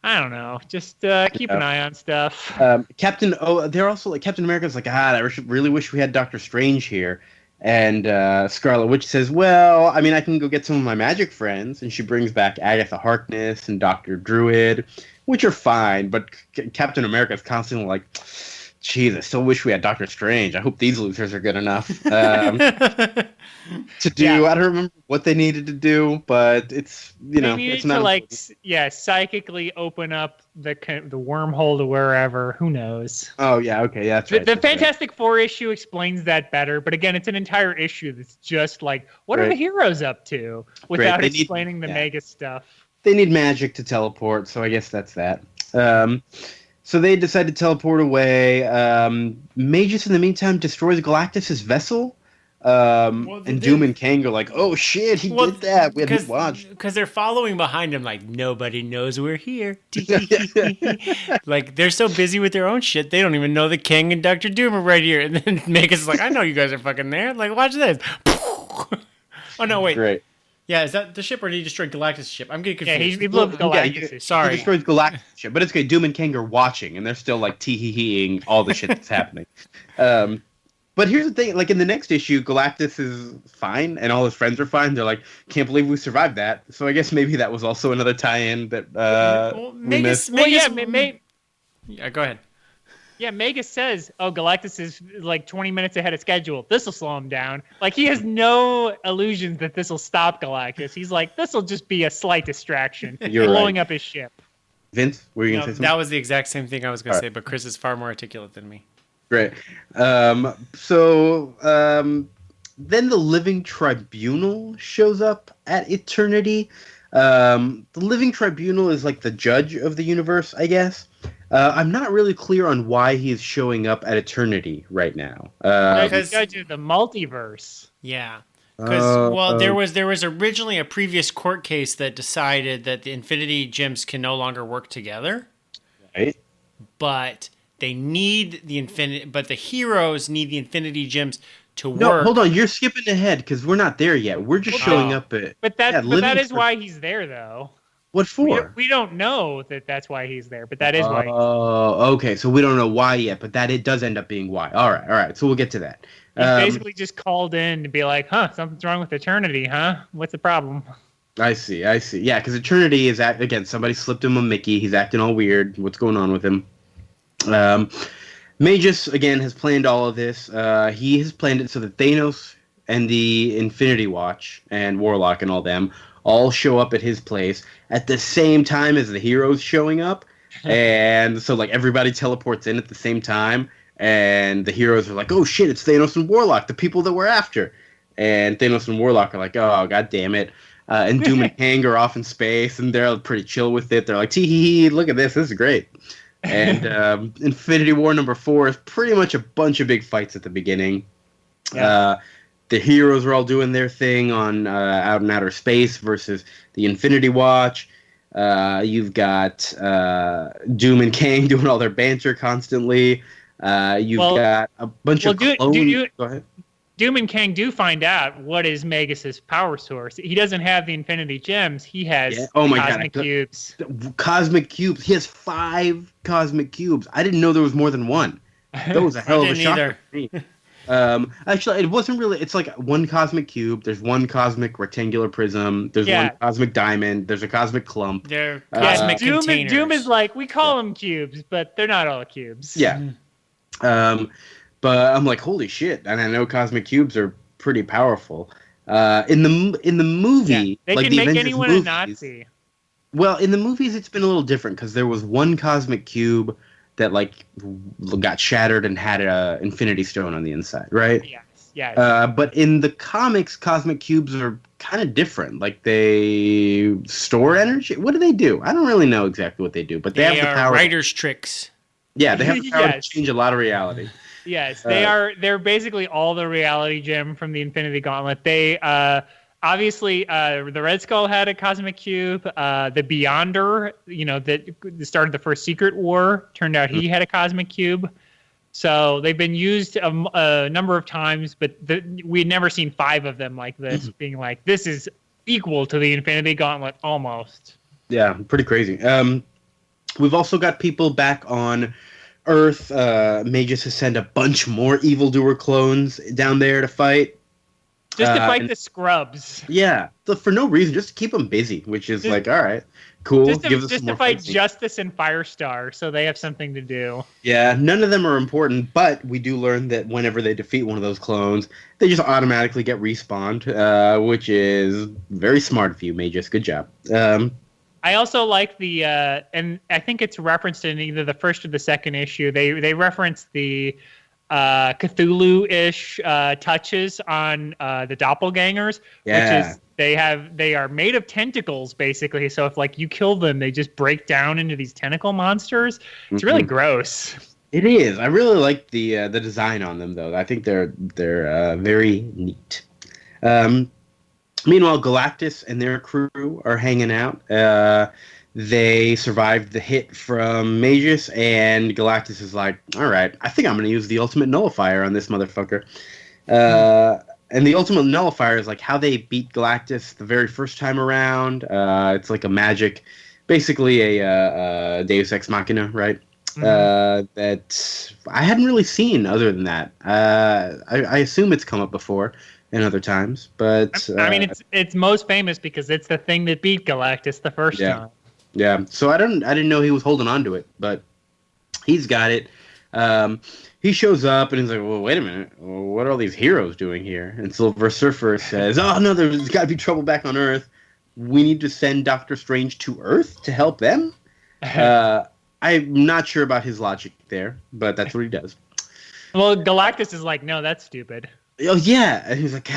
don't know, just keep an eye on stuff. Captain America's like, I really wish we had Doctor Strange here. And Scarlet Witch says, well, I mean, I can go get some of my magic friends. And she brings back Agatha Harkness and Dr. Druid, which are fine. But Captain America is constantly like, geez, I still wish we had Doctor Strange. I hope these losers are good enough to do. I don't remember what they needed to do, but it's, they needed it's not psychically open up the wormhole to wherever. Who knows? Oh, yeah. Okay. Yeah, that's right. The Fantastic Four issue explains that better. But again, it's an entire issue that's just like, what are the heroes up to without explaining the mega stuff? They need magic to teleport, so I guess that's that. So they decide to teleport away. Magus, in the meantime, destroys Galactus' vessel. And Doom and Kang are like, oh shit, he did that. We hadn't watched. Because they're following behind him like, nobody knows we're here. Like, they're so busy with their own shit, they don't even know that Kang and Dr. Doom are right here. And then Magus is like, I know you guys are fucking there. Like, watch this. Oh, no, wait. Great. Yeah, is that the ship or did he destroy Galactus' ship? I'm getting confused. Yeah, he blew up Galactus. Sorry. He destroys Galactus' ship, but it's okay. Doom and Kang are watching, and they're still like tee-hee-heeing all the shit that's happening. But But here's the thing: like in the next issue, Galactus is fine, and all his friends are fine. They're like, "Can't believe we survived that." So I guess maybe that was also another tie-in that we missed. Yeah, go ahead. Yeah, Magus says, "Oh, Galactus is like 20 minutes ahead of schedule. This will slow him down." Like he has no illusions that this will stop Galactus. He's like, "This will just be a slight distraction, blowing up his ship." Vince, were you gonna say something? That was the exact same thing I was gonna say, but Chris is far more articulate than me. Great. Then the Living Tribunal shows up at Eternity. The Living Tribunal is like the judge of the universe, I guess. I'm not really clear on why he is showing up at Eternity right now. Because judge of the multiverse. Yeah. Because there was originally a previous court case that decided that the Infinity Gems can no longer work together. Right. But they need the heroes need the Infinity Gems to work. No, hold on, you're skipping ahead because we're not there yet. We're just showing up at. But that is why he's there, though. What for? We don't know that that's why he's there, but that is why. Oh, okay. So we don't know why yet, but it does end up being why. All right. So we'll get to that. He's basically just called in to be like, something's wrong with Eternity, huh? What's the problem? I see. Yeah, because Eternity is again, somebody slipped him a Mickey. He's acting all weird. What's going on with him? Magus, again, has planned all of this. He has planned it so that Thanos and the Infinity Watch and Warlock and all them all show up at his place at the same time as the heroes showing up. And so, like, everybody teleports in at the same time. And the heroes are like, oh, shit, it's Thanos and Warlock, the people that we're after. And Thanos and Warlock are like, oh, god damn it. And Doom and Kang are off in space, and they're pretty chill with it. They're like, tee-hee-hee, look at this is great. And Infinity War #4 is pretty much a bunch of big fights at the beginning. Yeah. The heroes are all doing their thing on out in outer space versus the Infinity Watch. You've got Doom and Kang doing all their banter constantly. You've got a bunch of clones. Go ahead. Doom and Kang do find out what is Magus's power source. He doesn't have the Infinity Gems. He has cosmic cubes. Cosmic cubes. He has 5 cosmic cubes. I didn't know there was more than one. That was a hell of a shock for me. Actually, it wasn't really. It's like one cosmic cube. There's one cosmic rectangular prism. There's one cosmic diamond. There's a cosmic clump. They're cosmic containers. Doom is like, we call them cubes, but they're not all cubes. Yeah. But I'm like, holy shit! And I know cosmic cubes are pretty powerful. In the movie, they like can the make Avengers anyone movies, a Nazi. Well, in the movies, it's been a little different because there was one cosmic cube that like got shattered and had an Infinity Stone on the inside, right? Yes. But in the comics, cosmic cubes are kind of different. Like they store energy. What do they do? I don't really know exactly what they do, but they have the power. Writer's tricks. Yeah, they have the power to change a lot of reality. Yes, they are. They're basically all the reality gem from the Infinity Gauntlet. They obviously the Red Skull had a cosmic cube. The Beyonder, that started the first Secret War, turned out he had a cosmic cube. So they've been used a number of times, but we'd never seen 5 of them like this, being like, this is equal to the Infinity Gauntlet almost. Yeah, pretty crazy. We've also got people back on Earth. Magus has sent a bunch more evildoer clones down there to fight. Just to fight the scrubs. Yeah, for no reason, just to keep them busy, which is like, all right, cool. Just to fight Justice and Firestar, so they have something to do. Yeah, none of them are important, but we do learn that whenever they defeat one of those clones, they just automatically get respawned, which is very smart of you, Magus. Good job. I also like the, and I think it's referenced in either the first or the second issue. They reference the Cthulhu-ish touches on the doppelgangers, which is they are made of tentacles basically. So if like you kill them, they just break down into these tentacle monsters. It's really gross. It is. I really like the design on them though. I think they're very neat. Meanwhile, Galactus and their crew are hanging out. They survived the hit from Magus, and Galactus is like, all right, I think I'm going to use the Ultimate Nullifier on this motherfucker. And the Ultimate Nullifier is like how they beat Galactus the very first time around. It's like a magic, basically a Deus Ex Machina, right? that I hadn't really seen other than that. I assume it's come up before in other times, but I mean, it's most famous because it's the thing that beat Galactus the first yeah, time. yeah. So I didn't know he was holding on to it, but he's got it. He shows up and he's like, "Well, wait a minute. What are all these heroes doing here?" And Silver Surfer says, "Oh no, there's got to be trouble back on Earth. We need to send Doctor Strange to Earth to help them." I'm not sure about his logic there, but that's what he does. Well, Galactus is like, "No, that's stupid." Oh yeah, and he's like,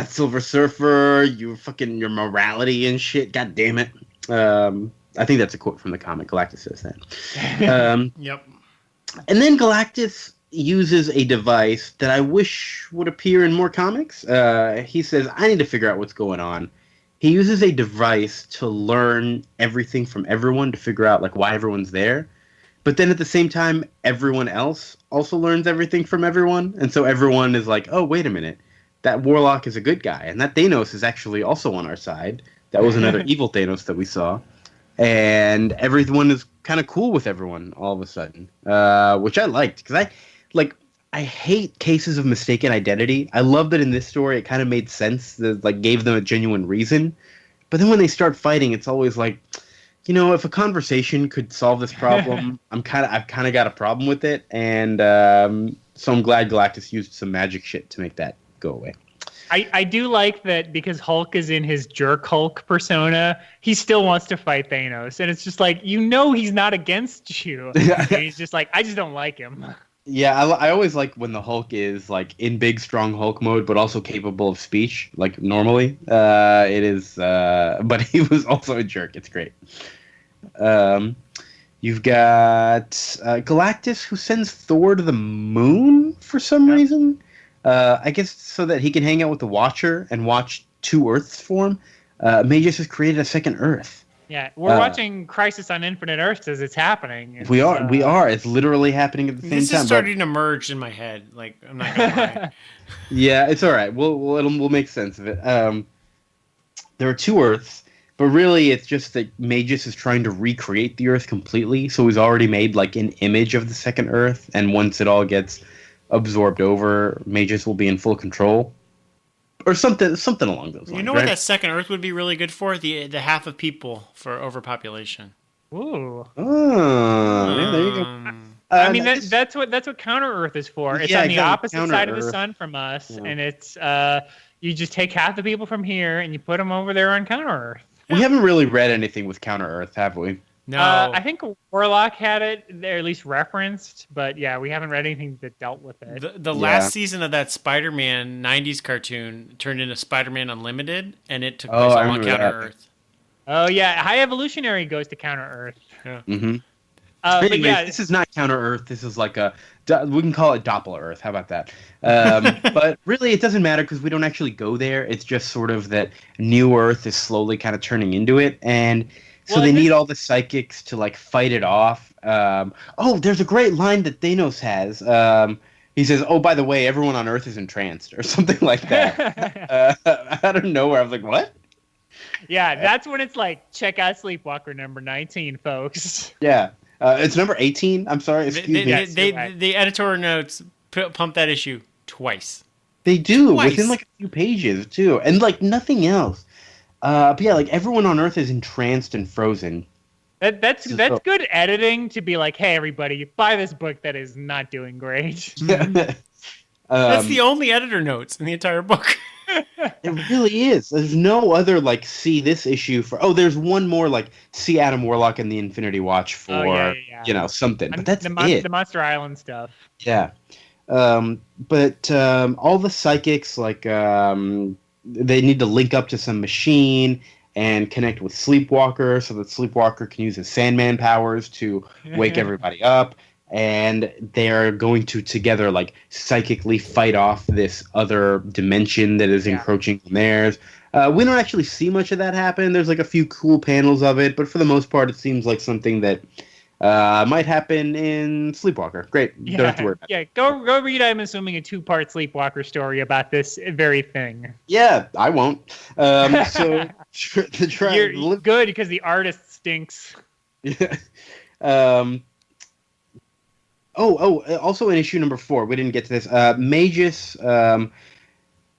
Silver Surfer, your morality and shit. God damn it. I think that's a quote from the comic. Galactus says that. Yep. And then Galactus uses a device that I wish would appear in more comics. He says, I need to figure out what's going on. He uses a device to learn everything from everyone to figure out like why everyone's there. But then at the same time, everyone else also learns everything from everyone. And so everyone is like, oh, wait a minute. That Warlock is a good guy. And that Thanos is actually also on our side. That was another evil Thanos that we saw. And everyone is kind of cool with everyone all of a sudden, which I liked. Because I hate cases of mistaken identity. I love that in this story it kind of made sense, that like gave them a genuine reason. But then when they start fighting, it's always like, you know, if a conversation could solve this problem, I've kind of got a problem with it, and so I'm glad Galactus used some magic shit to make that go away. I do like that because Hulk is in his jerk Hulk persona. He still wants to fight Thanos, and it's just like, you know, he's not against you. And he's just like, I just don't like him. Yeah, I always like when the Hulk is like in big, strong Hulk mode, but also capable of speech, like normally. It is, but he was also a jerk. It's great. You've got Galactus, who sends Thor to the moon for some reason. I guess so that he can hang out with the Watcher and watch two Earths form. Magus has created a second Earth. Yeah, we're watching Crisis on Infinite Earths as it's happening. We are. It's literally happening at the same time. This is starting to merge in my head. Like, I'm not gonna lie. Yeah, it's all right. We'll make sense of it. There are two Earths, but really it's just that Magus is trying to recreate the Earth completely. So he's already made like an image of the second Earth, and once it all gets absorbed over, Magus will be in full control. Or something along those lines. You know what that second Earth would be really good for? The half of people for overpopulation. Ooh. Oh, yeah, there you go. I mean, that's what Counter Earth is for. It's on the opposite side of the sun from us, and it's you just take half the people from here and you put them over there on Counter Earth. We haven't really read anything with Counter Earth, have we? No. I think Warlock had it, or at least referenced, but yeah, we haven't read anything that dealt with it. The last season of that Spider-Man 90s cartoon turned into Spider-Man Unlimited, and it took place on Counter Earth. Oh, yeah. High Evolutionary goes to Counter Earth. Yeah. Mm-hmm. But anyways, yeah, this is not Counter Earth. This is like we can call it Doppel Earth. How about that? But really, it doesn't matter because we don't actually go there. It's just sort of that New Earth is slowly kind of turning into it, and so they need all the psychics to like fight it off. There's a great line that Thanos has. He says, "Oh, by the way, everyone on Earth is entranced," or something like that. Out of nowhere, I was like, "What?" Yeah, that's when it's like, check out Sleepwalker number 19, folks. Yeah, it's number 18. I'm sorry, excuse me. The editorial notes pump that issue twice. They do within like a few pages too, and like nothing else. But yeah, like everyone on Earth is entranced and frozen. That's good editing to be like, hey, everybody, buy this book that is not doing great. That's the only editor notes in the entire book. It really is. There's no other like see this issue for. Oh, there's one more like see Adam Warlock and the Infinity Watch for something. But that's it. The Monster Island stuff. Yeah, but all the psychics like they need to link up to some machine and connect with Sleepwalker so that Sleepwalker can use his Sandman powers to wake everybody up. And they're going to together like psychically fight off this other dimension that is encroaching on theirs. We don't actually see much of that happen. There's like a few cool panels of it, but for the most part, it seems like something that might happen in Sleepwalker. Great. Yeah. Don't have to worry about it. Yeah, go read, I'm assuming, a 2-part Sleepwalker story about this very thing. Yeah, I won't. So You're good because the artist stinks. Yeah. Also in issue number 4, we didn't get to this. Magus.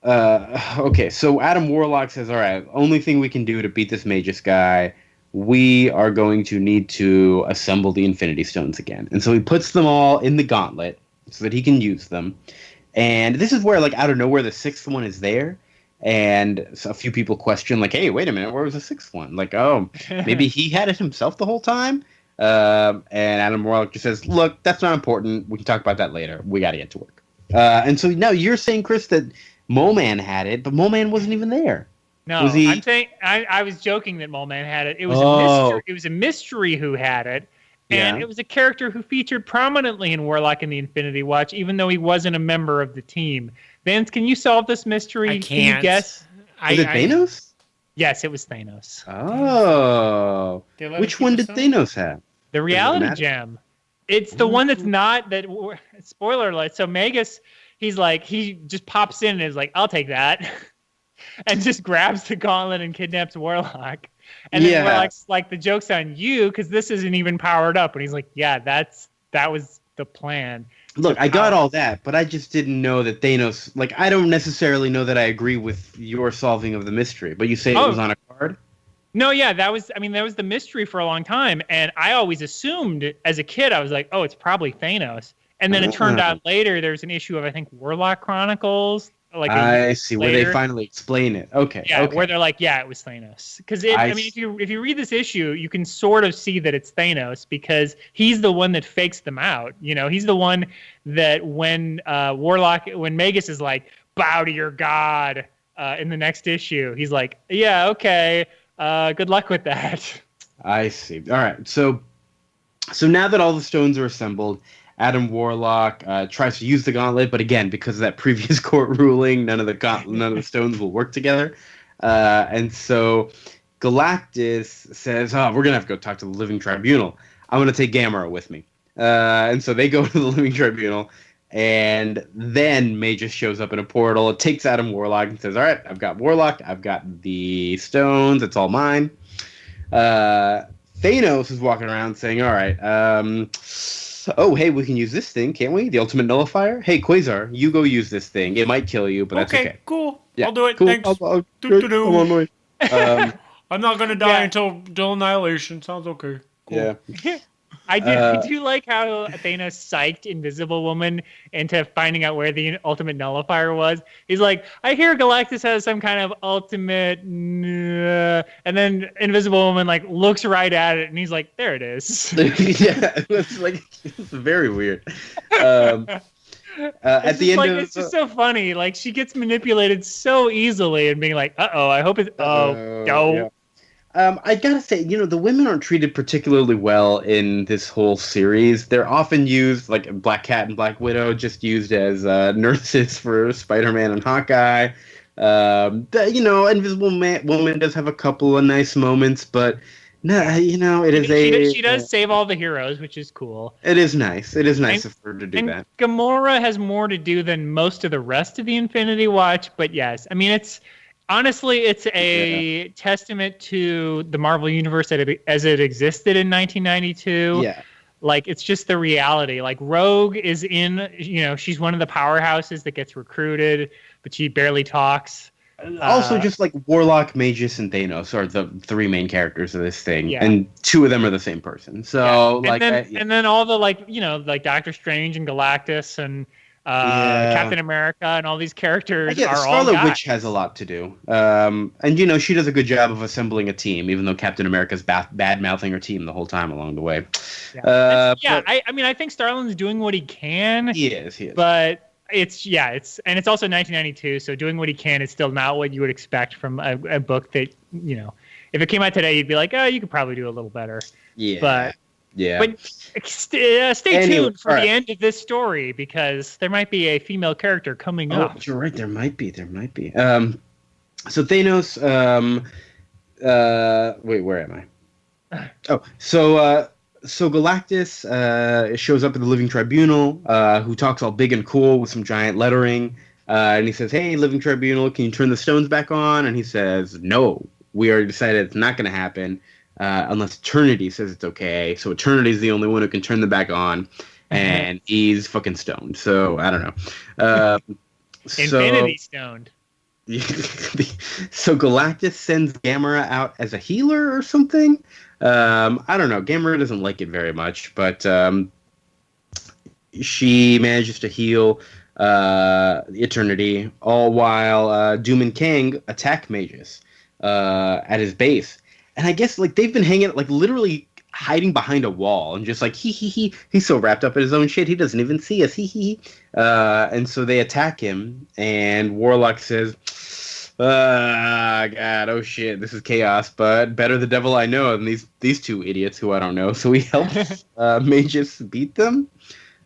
Okay, so Adam Warlock says, "All right, only thing we can do to beat this Magus guy, we are going to need to assemble the Infinity Stones again." And so he puts them all in the gauntlet so that he can use them. And this is where, like, out of nowhere, the 6th one is there. And so a few people question, like, "Hey, wait a minute, where was the 6th one?" Like, oh, maybe he had it himself the whole time. And Adam Warlock just says, "Look, that's not important. We can talk about that later. We got to get to work." And so now you're saying, Chris, that Mole Man had it, but Mole Man wasn't even there. No, I'm saying I was joking that Mole Man had it. It was a mystery. It was a mystery who had it, and it was a character who featured prominently in Warlock and the Infinity Watch, even though he wasn't a member of the team. Vince, can you solve this mystery? I can't. Can you guess? Was it Thanos? Yes, it was Thanos. Oh, which one did Thanos have? The reality gem. It's the one that's not that. Spoiler alert. So Magus, he just pops in and is like, "I'll take that," and just grabs the gauntlet and kidnaps Warlock. And then Warlock's like, "The joke's on you because this isn't even powered up." And he's like, "Yeah, that was the plan." Look, I got all that, but I just didn't know that Thanos. Like, I don't necessarily know that I agree with your solving of the mystery, but you say it was on a card. No, yeah, that was the mystery for a long time, and I always assumed as a kid, I was like, oh, it's probably Thanos. And then it turned out later there's an issue of, I think, Warlock Chronicles. Like I see, where they finally explain it. Okay. Yeah, where they're like, yeah, it was Thanos. Because if you read this issue, you can sort of see that it's Thanos because he's the one that fakes them out. You know, he's the one that when Magus is like, bow to your god in the next issue, he's like, yeah, okay. Good luck with that. I see. All right. So now that all the stones are assembled, Adam Warlock tries to use the gauntlet, but again, because of that previous court ruling, none of the stones will work together. And so Galactus says, "Oh, we're gonna have to go talk to the Living Tribunal. I'm gonna take Gamera with me." And so they go to the Living Tribunal, and then Magus shows up in a portal. It takes Adam Warlock and says, "All right, I've got Warlock. I've got the stones. It's all mine." Thanos is walking around saying, "All right, oh, hey, we can use this thing, can't we? The Ultimate Nullifier? Hey, Quasar, you go use this thing. It might kill you, but that's okay." Cool. Yeah, I'll do it. cool. Thanks. I'm not going to die until Annihilation. Sounds okay. Cool. Yeah. I do like how Thanos psyched Invisible Woman into finding out where the Ultimate Nullifier was. He's like, I hear Galactus has some kind of ultimate, and then Invisible Woman like looks right at it, and he's like, there it is. Yeah, it's very weird. At the end of it's just so funny. Like she gets manipulated so easily, and being like, I hope it's no. Yeah. I gotta say, the women aren't treated particularly well in this whole series. They're often used, like Black Cat and Black Widow, just used as nurses for Spider-Man and Hawkeye. Invisible Woman does have a couple of nice moments, but no, it is she does save all the heroes, which is cool. It is nice. It is nice of her to do that. Gamora has more to do than most of the rest of the Infinity Watch, but yes, I mean Honestly, it's a testament to the Marvel Universe as it existed in 1992. Yeah. Like, it's just the reality. Like, Rogue is she's one of the powerhouses that gets recruited, but she barely talks. Also, just like Warlock, Magus, and Thanos are the 3 main characters of this thing, and 2 of them are the same person. So, and then all the like Doctor Strange and Galactus and Captain America and all these characters are all Scarlet Witch has a lot to do. And she does a good job of assembling a team, even though Captain America's bad-mouthing her team the whole time along the way. I think Starlin's doing what he can. He is. But it's also 1992, so doing what he can is still not what you would expect from a book that, if it came out today, you'd be like, oh, you could probably do a little better. Yeah. But stay tuned for the end of this story because there might be a female character coming up. You're right. There might be. So Thanos. Wait, where am I? So Galactus shows up at the Living Tribunal, who talks all big and cool with some giant lettering, and he says, "Hey, Living Tribunal, can you turn the stones back on?" And he says, "No, we already decided it's not going to happen." Unless Eternity says it's okay. So Eternity is the only one who can turn them back on. and he's fucking stoned. So I don't know. Infinity stoned. So Galactus sends Gamera out as a healer or something. I don't know. Gamera doesn't like it very much, but she manages to heal Eternity, all while Doom and Kang attack Magus at his base. And I guess like they've been hanging, like literally hiding behind a wall and just like he. He's so wrapped up in his own shit he doesn't even see us. And so they attack him, and Warlock says, God, oh shit, this is chaos, but better the devil I know than these two idiots who I don't know. So he helps Magus beat them.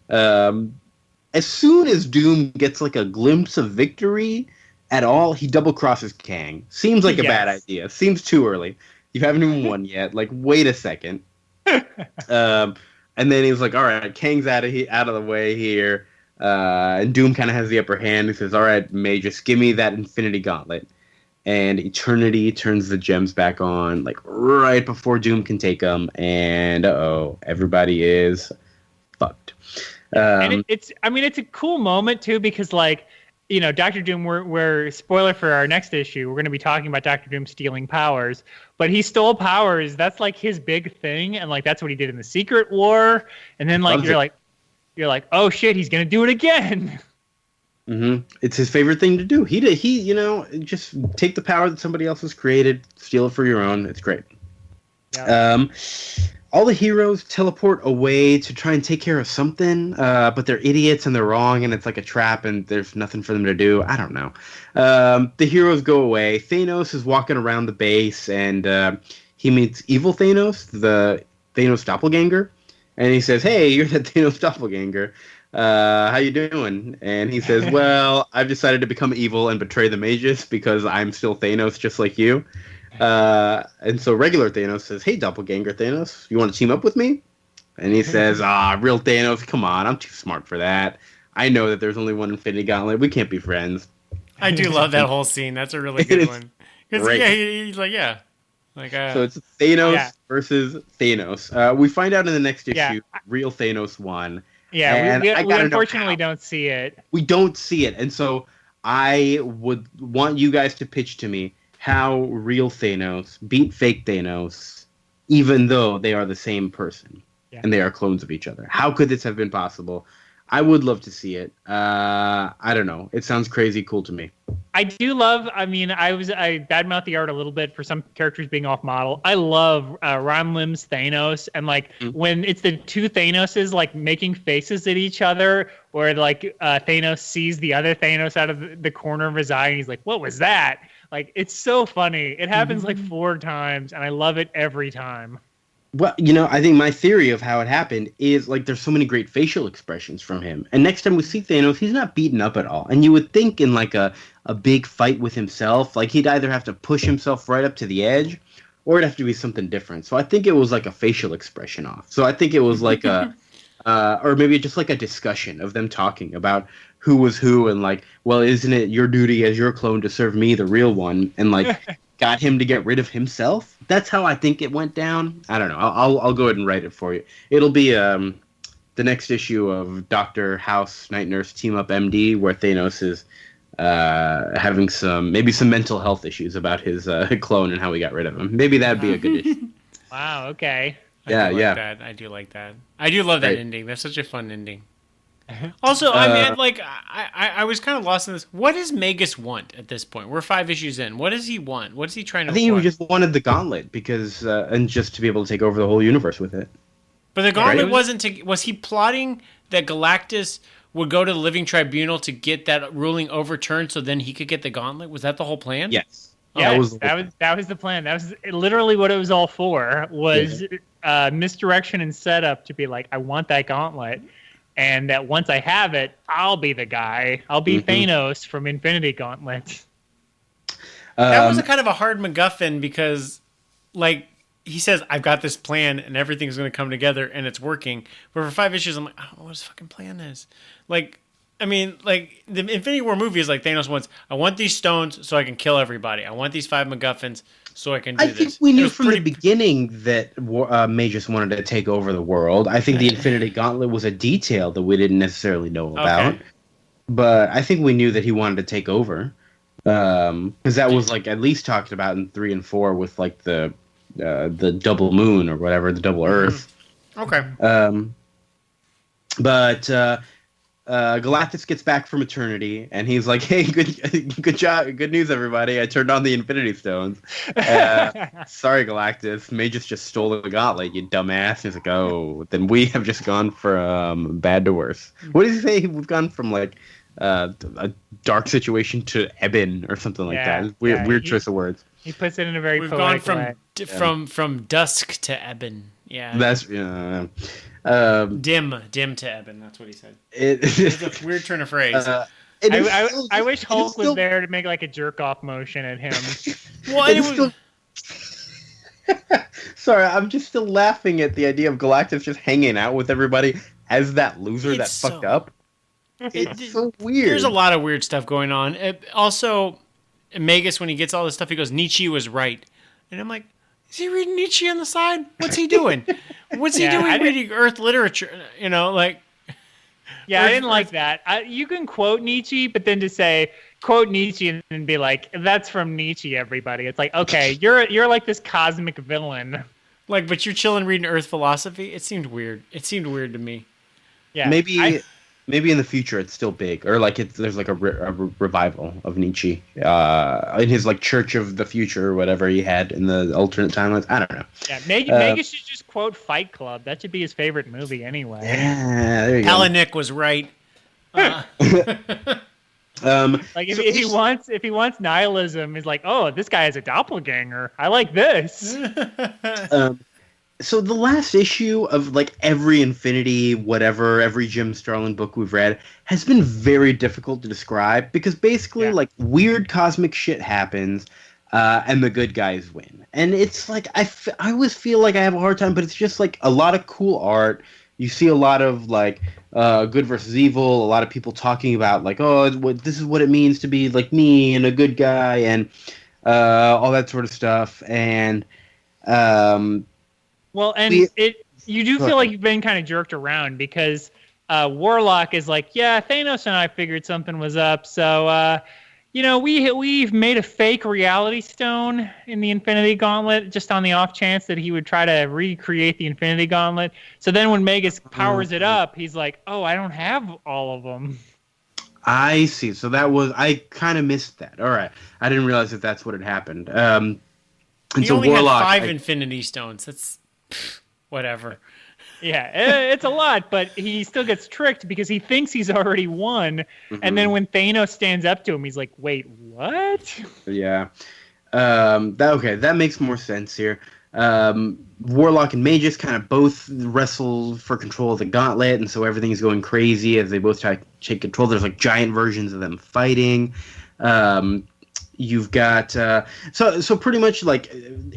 As soon as Doom gets like a glimpse of victory at all, he double crosses Kang. Seems like a bad idea. Seems too early. You haven't even won yet. Like, wait a second. And then he's like, all right, Kang's out of the way here. And Doom kind of has the upper hand. He says, all right, Magus, give me that Infinity Gauntlet. And Eternity turns the gems back on, like, right before Doom can take them. And, everybody is fucked. And it's a cool moment, too, because, like, you know, Doctor Doom, we're spoiler for our next issue, we're going to be talking about Doctor Doom stealing powers, but he stole powers. That's like his big thing, and like that's what he did in the Secret War. And then like you're like, oh shit, he's going to do it again. Mm-hmm. It's his favorite thing to do. He you know, just take the power that somebody else has created, steal it for your own. It's great. Yeah. All the heroes teleport away to try and take care of something, but they're idiots and they're wrong, and it's like a trap, and there's nothing for them to do. I don't know. The heroes go away. Thanos is walking around the base, and he meets evil Thanos, the Thanos doppelganger, and he says, "Hey, you're the Thanos doppelganger. How you doing?" And he says, "Well, I've decided to become evil and betray the Magus because I'm still Thanos, just like you." And so regular Thanos says, "Hey, doppelganger Thanos, you want to team up with me?" And he says, real Thanos, come on, I'm too smart for that. I know that there's only one Infinity Gauntlet. We can't be friends. I do love that whole scene. That's a really good one. Because he's like, so it's Thanos versus Thanos. We find out in the next issue, real Thanos won. Yeah, we unfortunately don't see it. We don't see it, and so I would want you guys to pitch to me how real Thanos beat fake Thanos, even though they are the same person and they are clones of each other. How could this have been possible? I would love to see it. I don't know. It sounds crazy cool to me. I do love, I badmouth the art a little bit for some characters being off model. I love Ron Lim's Thanos, and like when it's the two Thanoses like making faces at each other, or like Thanos sees the other Thanos out of the corner of his eye and he's like, what was that? Like, it's so funny. It happens like 4 times, and I love it every time. Well, you know, I think my theory of how it happened is, like, there's so many great facial expressions from him. And next time we see Thanos, he's not beaten up at all. And you would think in, like, a big fight with himself, like, he'd either have to push himself right up to the edge, or it'd have to be something different. So I think it was, like, a facial expression off. So I think it was, like, or maybe just, like, a discussion of them talking about who was who, and like, well, isn't it your duty as your clone to serve me, the real one, and like got him to get rid of himself? That's how I think it went down. I don't know. I'll go ahead and write it for you. It'll be the next issue of Dr. House Night Nurse Team Up MD, where Thanos is having some mental health issues about his clone and how we got rid of him. Maybe that'd be a good issue. Wow. Okay. I do like that. I do love that ending. That's such a fun ending. Also, I was kind of lost in this. What does Magus want at this point? We're 5 issues in. What does he want? What is he trying to? I think he just wanted the gauntlet because, and just to be able to take over the whole universe with it. But the gauntlet wasn't to. Was he plotting that Galactus would go to the Living Tribunal to get that ruling overturned, so then he could get the gauntlet? Was that the whole plan? Yes. Yeah, that was the plan. That was literally what it was all for. Was misdirection and setup to be like, I want that gauntlet. And that once I have it, I'll be the guy. I'll be Thanos from Infinity Gauntlet. That was a kind of a hard MacGuffin because, like, he says, I've got this plan and everything's going to come together and it's working. But for 5 issues, I'm like, I don't know what his fucking plan is. Like, I mean, like, the Infinity War movie is like Thanos wants, I want these stones so I can kill everybody. I want these 5 MacGuffins so I can do I this. think we knew from the beginning that Magus wanted to take over the world. I think the Infinity Gauntlet was a detail that we didn't necessarily know about. Okay. But I think we knew that he wanted to take over. Because that was like at least talked about in 3 and 4 with like the double moon or whatever, the double Earth. Okay. But Galactus gets back from eternity, and he's like, "Hey, good job, good news, everybody! I turned on the Infinity Stones. Sorry, Galactus, Magus just stole the gauntlet, you dumbass." And he's like, "Oh, then we have just gone from bad to worse." What did he say? We've gone from like a dark situation to Eben or something like that. Weird choice of words. He puts it in a very We've poetic gone way. from dusk to Eben. Yeah, that's dim to Eben. That's what he said. It's a weird turn of phrase. I wish Hulk was there to make like a jerk off motion at him. Sorry, I'm just still laughing at the idea of Galactus just hanging out with everybody as that loser that fucked up. It's so weird. There's a lot of weird stuff going on. Also, Magus, when he gets all this stuff, he goes, "Nietzsche was right," and I'm like, is he reading Nietzsche on the side? What's he doing? What's he doing reading Earth literature? You know, like... Yeah, I didn't like that. You can quote Nietzsche, but then to say, quote Nietzsche and then be like, that's from Nietzsche, everybody. It's like, okay, you're like this cosmic villain. Like, but you're chilling reading Earth philosophy? It seemed weird. It seemed weird to me. Yeah, Maybe in the future it's still big, or like there's like a revival of Nietzsche in his like Church of the Future or whatever he had in the alternate timelines. I don't know. Yeah, Magus should just quote Fight Club. That should be his favorite movie anyway. Yeah, there you Palahniuk was right. Like if he wants nihilism, he's like, oh, this guy is a doppelganger. I like this. So the last issue of like every Infinity, whatever, every Jim Starlin book we've read has been very difficult to describe because basically like weird cosmic shit happens and the good guys win. And it's like I always feel like I have a hard time, but it's just like a lot of cool art. You see a lot of like good versus evil, a lot of people talking about like, oh, this is what it means to be like me and a good guy and all that sort of stuff. And well, and you do feel like you've been kind of jerked around because Warlock is like, yeah, Thanos and I figured something was up, so we've made a fake reality stone in the Infinity Gauntlet just on the off chance that he would try to recreate the Infinity Gauntlet. So then when Magus powers it up, he's like, oh, I don't have all of them. I see. So I kind of missed that. All right, I didn't realize that that's what had happened. He only Warlock had 5 Infinity Stones. That's whatever. Yeah, it's a lot, but he still gets tricked because he thinks he's already won. Mm-hmm. And then when Thanos stands up to him, he's like, wait, what? Yeah. That makes more sense here. Warlock and Magus kind of both wrestle for control of the gauntlet, and so everything's going crazy as they both try to take control. There's like giant versions of them fighting. You've got so pretty much like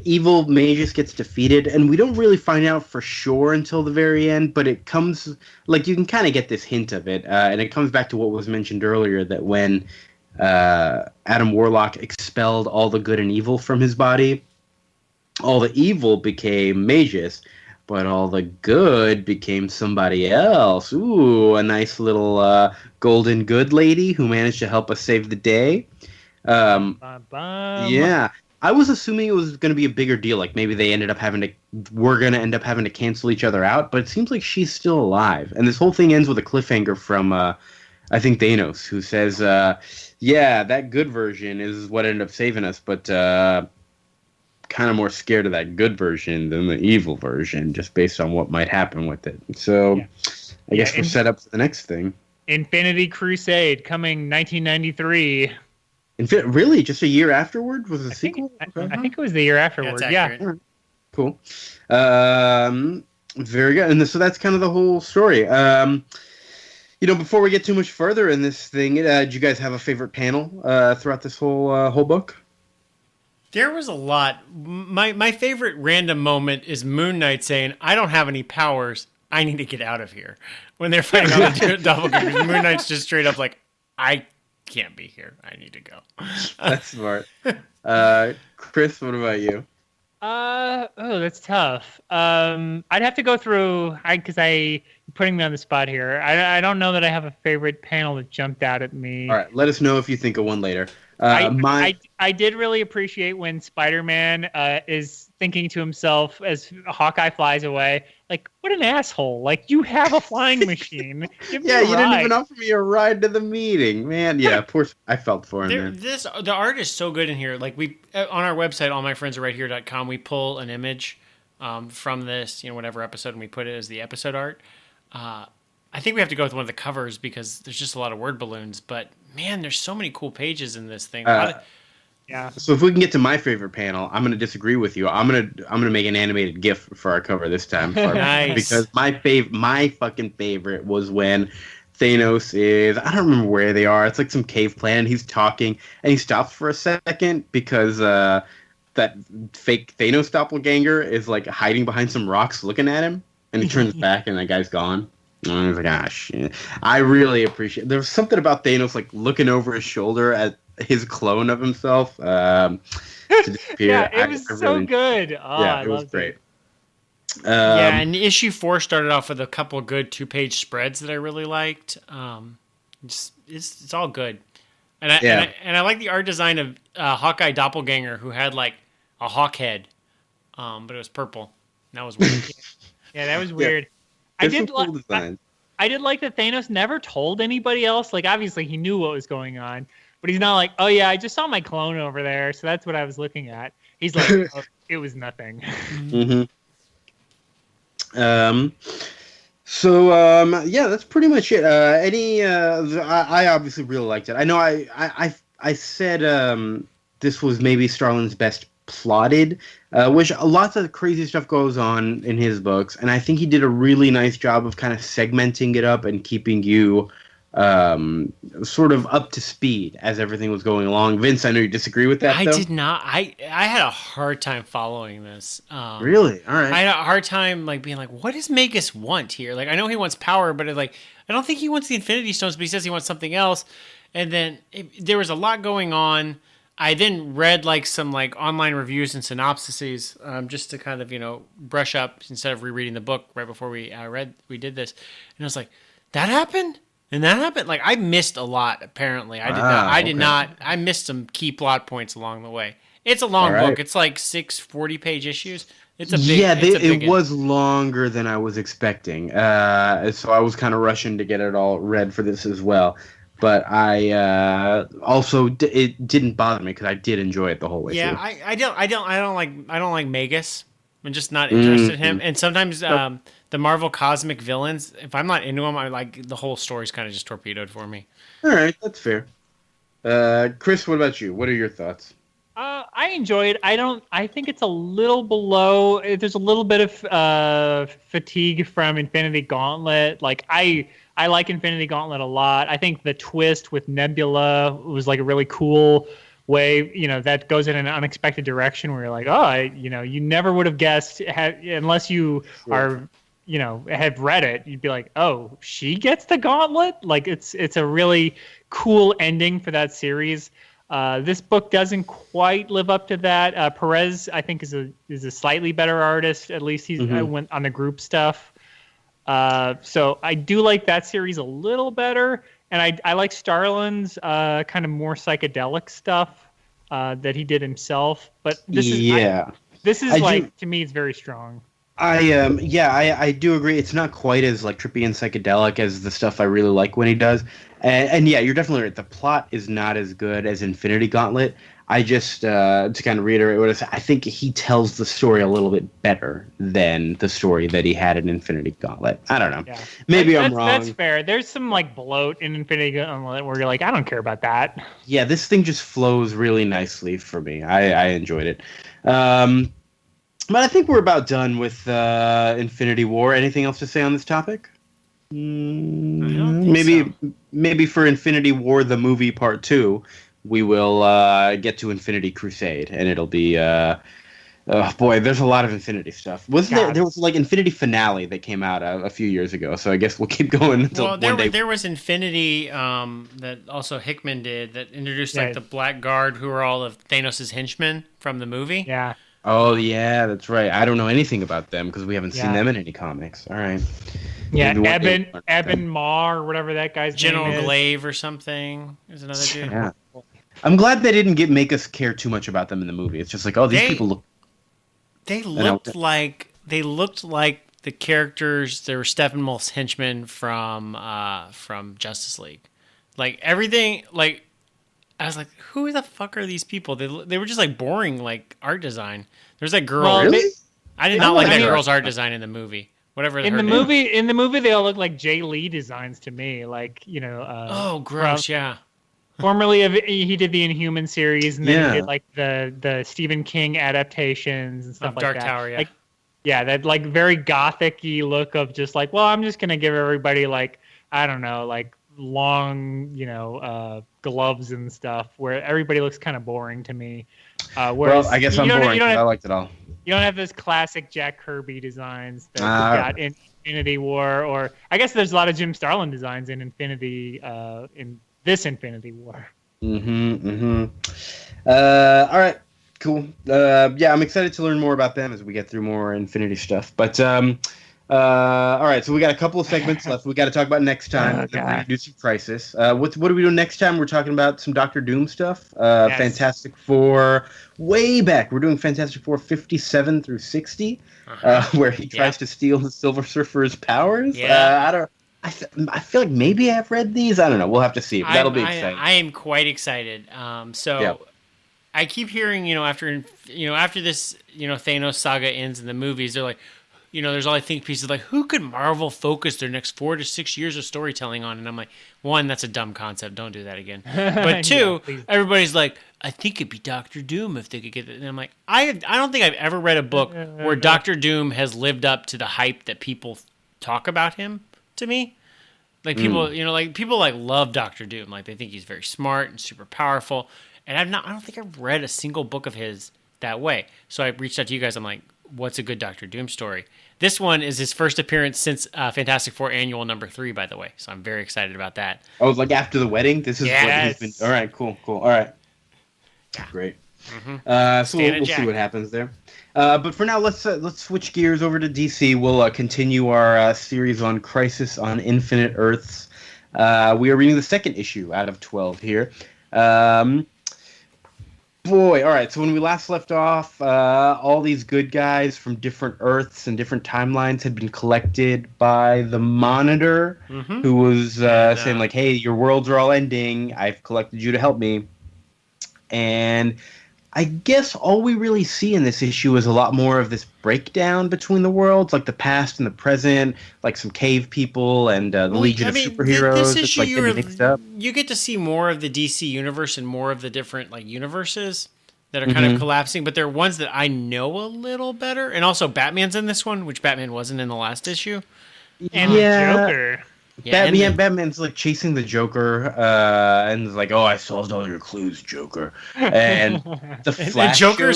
evil Magus gets defeated, and we don't really find out for sure until the very end. But it comes like you can kind of get this hint of it, and it comes back to what was mentioned earlier that when Adam Warlock expelled all the good and evil from his body, all the evil became Magus, but all the good became somebody else. Ooh, a nice little golden good lady who managed to help us save the day. Yeah, I was assuming it was going to be a bigger deal. Like maybe we're going to end up having to cancel each other out. But it seems like she's still alive. And this whole thing ends with a cliffhanger from, I think, Thanos, who says, yeah, that good version is what ended up saving us. But kind of more scared of that good version than the evil version, just based on what might happen with it. So I guess we're set up for the next thing. Infinity Crusade coming 1993. Really? Just a year afterward? Was it a sequel? I think it was the year afterward. Yeah. Cool. Very good. And so that's kind of the whole story. Before we get too much further in this thing, did you guys have a favorite panel throughout this whole book? There was a lot. My favorite random moment is Moon Knight saying, I don't have any powers. I need to get out of here. When they're fighting all the doppelgangers, Moon Knight's just straight up like, I can't be here. I need to go. That's smart. Chris, what about you? That's tough. I'd have to go through, because you're putting me on the spot here. I don't know that I have a favorite panel that jumped out at me. All right, let us know if you think of one later. I did really appreciate when Spider-Man is thinking to himself as Hawkeye flies away, like, what an asshole. Like, you have a flying machine. Give me a you didn't ride. even offer me a ride to the meeting, man. Yeah, poor. I felt for him, man. The art is so good in here. Like, we on our website, allmyfriendsarerighthere.com, we pull an image from this, whatever episode, and we put it as the episode art. I think we have to go with one of the covers because there's just a lot of word balloons. But man, there's so many cool pages in this thing. Yeah. So if we can get to my favorite panel, I'm going to disagree with you. I'm going to make an animated GIF for our cover this time. Nice. Because my fucking favorite was when Thanos is, I don't remember where they are. It's like some cave planet. He's talking and he stops for a second because that fake Thanos doppelganger is like hiding behind some rocks looking at him, and he turns back and that guy's gone. And I was like, ah, shit. I really appreciate. There was something about Thanos like looking over his shoulder at his clone of himself to disappear. Yeah, it was so good. Oh, yeah, it was great. And issue 4 started off with a couple of good 2-page spreads that I really liked. It's all good, and I like the art design of Hawkeye Doppelganger, who had like a hawk head, but it was purple. That was weird. Yeah, that was weird. Yeah. I did like that Thanos never told anybody else. Like, obviously he knew what was going on, but he's not like, oh yeah, I just saw my clone over there, so that's what I was looking at. He's like, oh, it was nothing. Mm-hmm. Yeah, that's pretty much it. I obviously really liked it. I know I said this was maybe Starlin's best plotted, which lots of crazy stuff goes on in his books, and I think he did a really nice job of kind of segmenting it up and keeping you sort of up to speed as everything was going along. Vince, I know you disagree with that. I did not. I had a hard time following this. Really? All right. I had a hard time like being like, what does Magus want here? Like, I know he wants power, but I don't think he wants the Infinity Stones, but he says he wants something else. And then there was a lot going on. I then read like some like online reviews and synopsises just to kind of brush up instead of rereading the book right before we did this, and I was like, that happened and that happened. Like, I missed a lot. Apparently, I did not. I missed some key plot points along the way. It's a long book. It's like 6 40-page issues. It's a big. It was longer than I was expecting. So I was kind of rushing to get it all read for this as well. But I also it didn't bother me because I did enjoy it the whole way through. Yeah, I don't like Magus. I'm just not interested in him. And sometimes the Marvel cosmic villains, if I'm not into them, I like the whole story's kind of just torpedoed for me. All right, that's fair. Chris, what about you? What are your thoughts? I enjoy it. I think it's a little below. There's a little bit of fatigue from Infinity Gauntlet. Like, I like Infinity Gauntlet a lot. I think the twist with Nebula was like a really cool way, that goes in an unexpected direction where you're like, oh, you never would have guessed unless you are, have read it. You'd be like, oh, she gets the gauntlet. Like, it's a really cool ending for that series. This book doesn't quite live up to that. Perez, I think, is a slightly better artist. At least he's went on the group stuff. So I do like that series a little better, and I like Starlin's kind of more psychedelic stuff that he did himself. But this is to me, it's very strong. I do agree. It's not quite as like trippy and psychedelic as the stuff I really like when he does. And yeah, you're definitely right. The plot is not as good as Infinity Gauntlet. I just, to kind of reiterate what I said, I think he tells the story a little bit better than the story that he had in Infinity Gauntlet. I don't know. Yeah. Maybe I'm wrong. That's fair. There's some like bloat in Infinity Gauntlet where you're like, I don't care about that. Yeah, this thing just flows really nicely for me. I enjoyed it. But I think we're about done with Infinity War. Anything else to say on this topic? Maybe for Infinity War, the movie part 2, we will get to Infinity Crusade, and it'll be Oh boy, there's a lot of Infinity stuff. There was like Infinity Finale that came out a few years ago, so I guess we'll keep going until one day. There was Infinity that also Hickman did that introduced like the Black Guard, who are all of Thanos' henchmen from the movie. Yeah. Oh yeah, that's right. I don't know anything about them because we haven't seen them in any comics. All right. Yeah, Eben Maw or whatever that guy's General name is. Glaive or something is another dude. Yeah. I'm glad they didn't make us care too much about them in the movie. It's just like, oh, these people look. They looked like the characters. They were Steppenwolf's henchmen from Justice League. Like everything, like I was like, who the fuck are these people? They were just like boring, like art design. There's that girl. Well, really? I did not like that girl's art design in the movie. Whatever in the movie, they all look like Jay Lee designs to me. Like oh, gross! Yeah. Formerly, he did the Inhuman series, and then he did like the Stephen King adaptations and stuff like Dark that. Tower, yeah. Like, yeah, that like very gothic-y look of just like, well, I'm just gonna give everybody like, I don't know, like long, gloves and stuff, where everybody looks kind of boring to me. Well, I guess I'm boring because I liked it all. You don't have those classic Jack Kirby designs that you got in Infinity War, or I guess there's a lot of Jim Starlin designs in Infinity War. All right, cool. Yeah, I'm excited to learn more about them as we get through more Infinity stuff. But all right, so we got a couple of segments left. We got to talk about next time. We're gonna do some Crisis. What are we doing next time? We're talking about some Doctor Doom stuff. Yes. Fantastic Four, way back. We're doing Fantastic Four 57 through 60, where he tries to steal the Silver Surfer's powers. Yeah. I feel like maybe I've read these. I don't know. We'll have to see. But that'll be exciting. I am quite excited. I keep hearing, after this, Thanos saga ends in the movies, they're like, there's all I think pieces like, who could Marvel focus their next 4 to 6 years of storytelling on? And I'm like, one, that's a dumb concept. Don't do that again. But two, everybody's like, I think it'd be Doctor Doom if they could get it. And I'm like, I don't think I've ever read a book where Doctor Doom has lived up to the hype that people talk about him. To me, like people, people like love Doctor Doom. Like they think he's very smart and super powerful. And I don't think I've read a single book of his that way. So I reached out to you guys. I'm like, what's a good Doctor Doom story? This one is his first appearance since Fantastic Four Annual #3, by the way. So I'm very excited about that. Oh, like after the wedding? This is what he's been. All right, cool. All right. Great. So we'll see what happens there. But for now, let's switch gears over to DC. We'll continue our series on Crisis on Infinite Earths. We are reading the second issue out of 12 here. All right. So when we last left off, all these good guys from different Earths and different timelines had been collected by the Monitor, who was saying like, "Hey, your worlds are all ending. I've collected you to help me." And I guess all we really see in this issue is a lot more of this breakdown between the worlds, like the past and the present, like some cave people and the Legion of Superheroes. This issue, it's like mixed up. You get to see more of the DC universe and more of the different like universes that are kind of collapsing, but they're ones that I know a little better. And also Batman's in this one, which Batman wasn't in the last issue. And Joker. Yeah, Batman's like chasing the Joker, and it's like, "Oh, I solved all your clues, Joker." And the Flash Joker,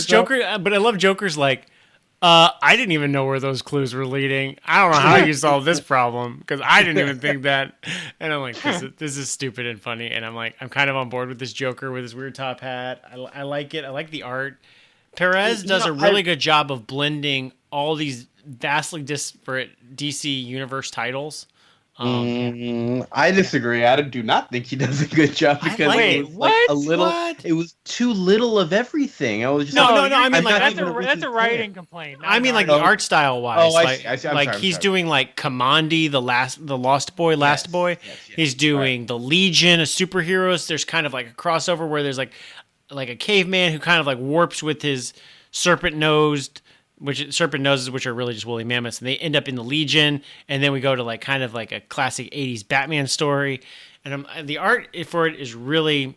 but I love Joker's like, I didn't even know where those clues were leading. I don't know how you solved this problem because I didn't even think that. And I'm like, this is stupid and funny. And I'm like, I'm kind of on board with this Joker with his weird top hat. I like it. I like the art. Perez does a really good job of blending all these vastly disparate DC universe titles. I disagree. I do not think he does a good job because it was too little of everything. I was just I mean like that's a writing complaint. I mean like the art style wise. Oh, I see. I'm sorry, doing like Kamandi, the Lost Boy. Yes. He's doing the Legion of Superheroes. There's kind of like a crossover where there's like a caveman who kind of like warps with his serpent noses, which are really just woolly mammoths, and they end up in the Legion, and then we go to like kind of like a classic '80s Batman story, and the art for it is really,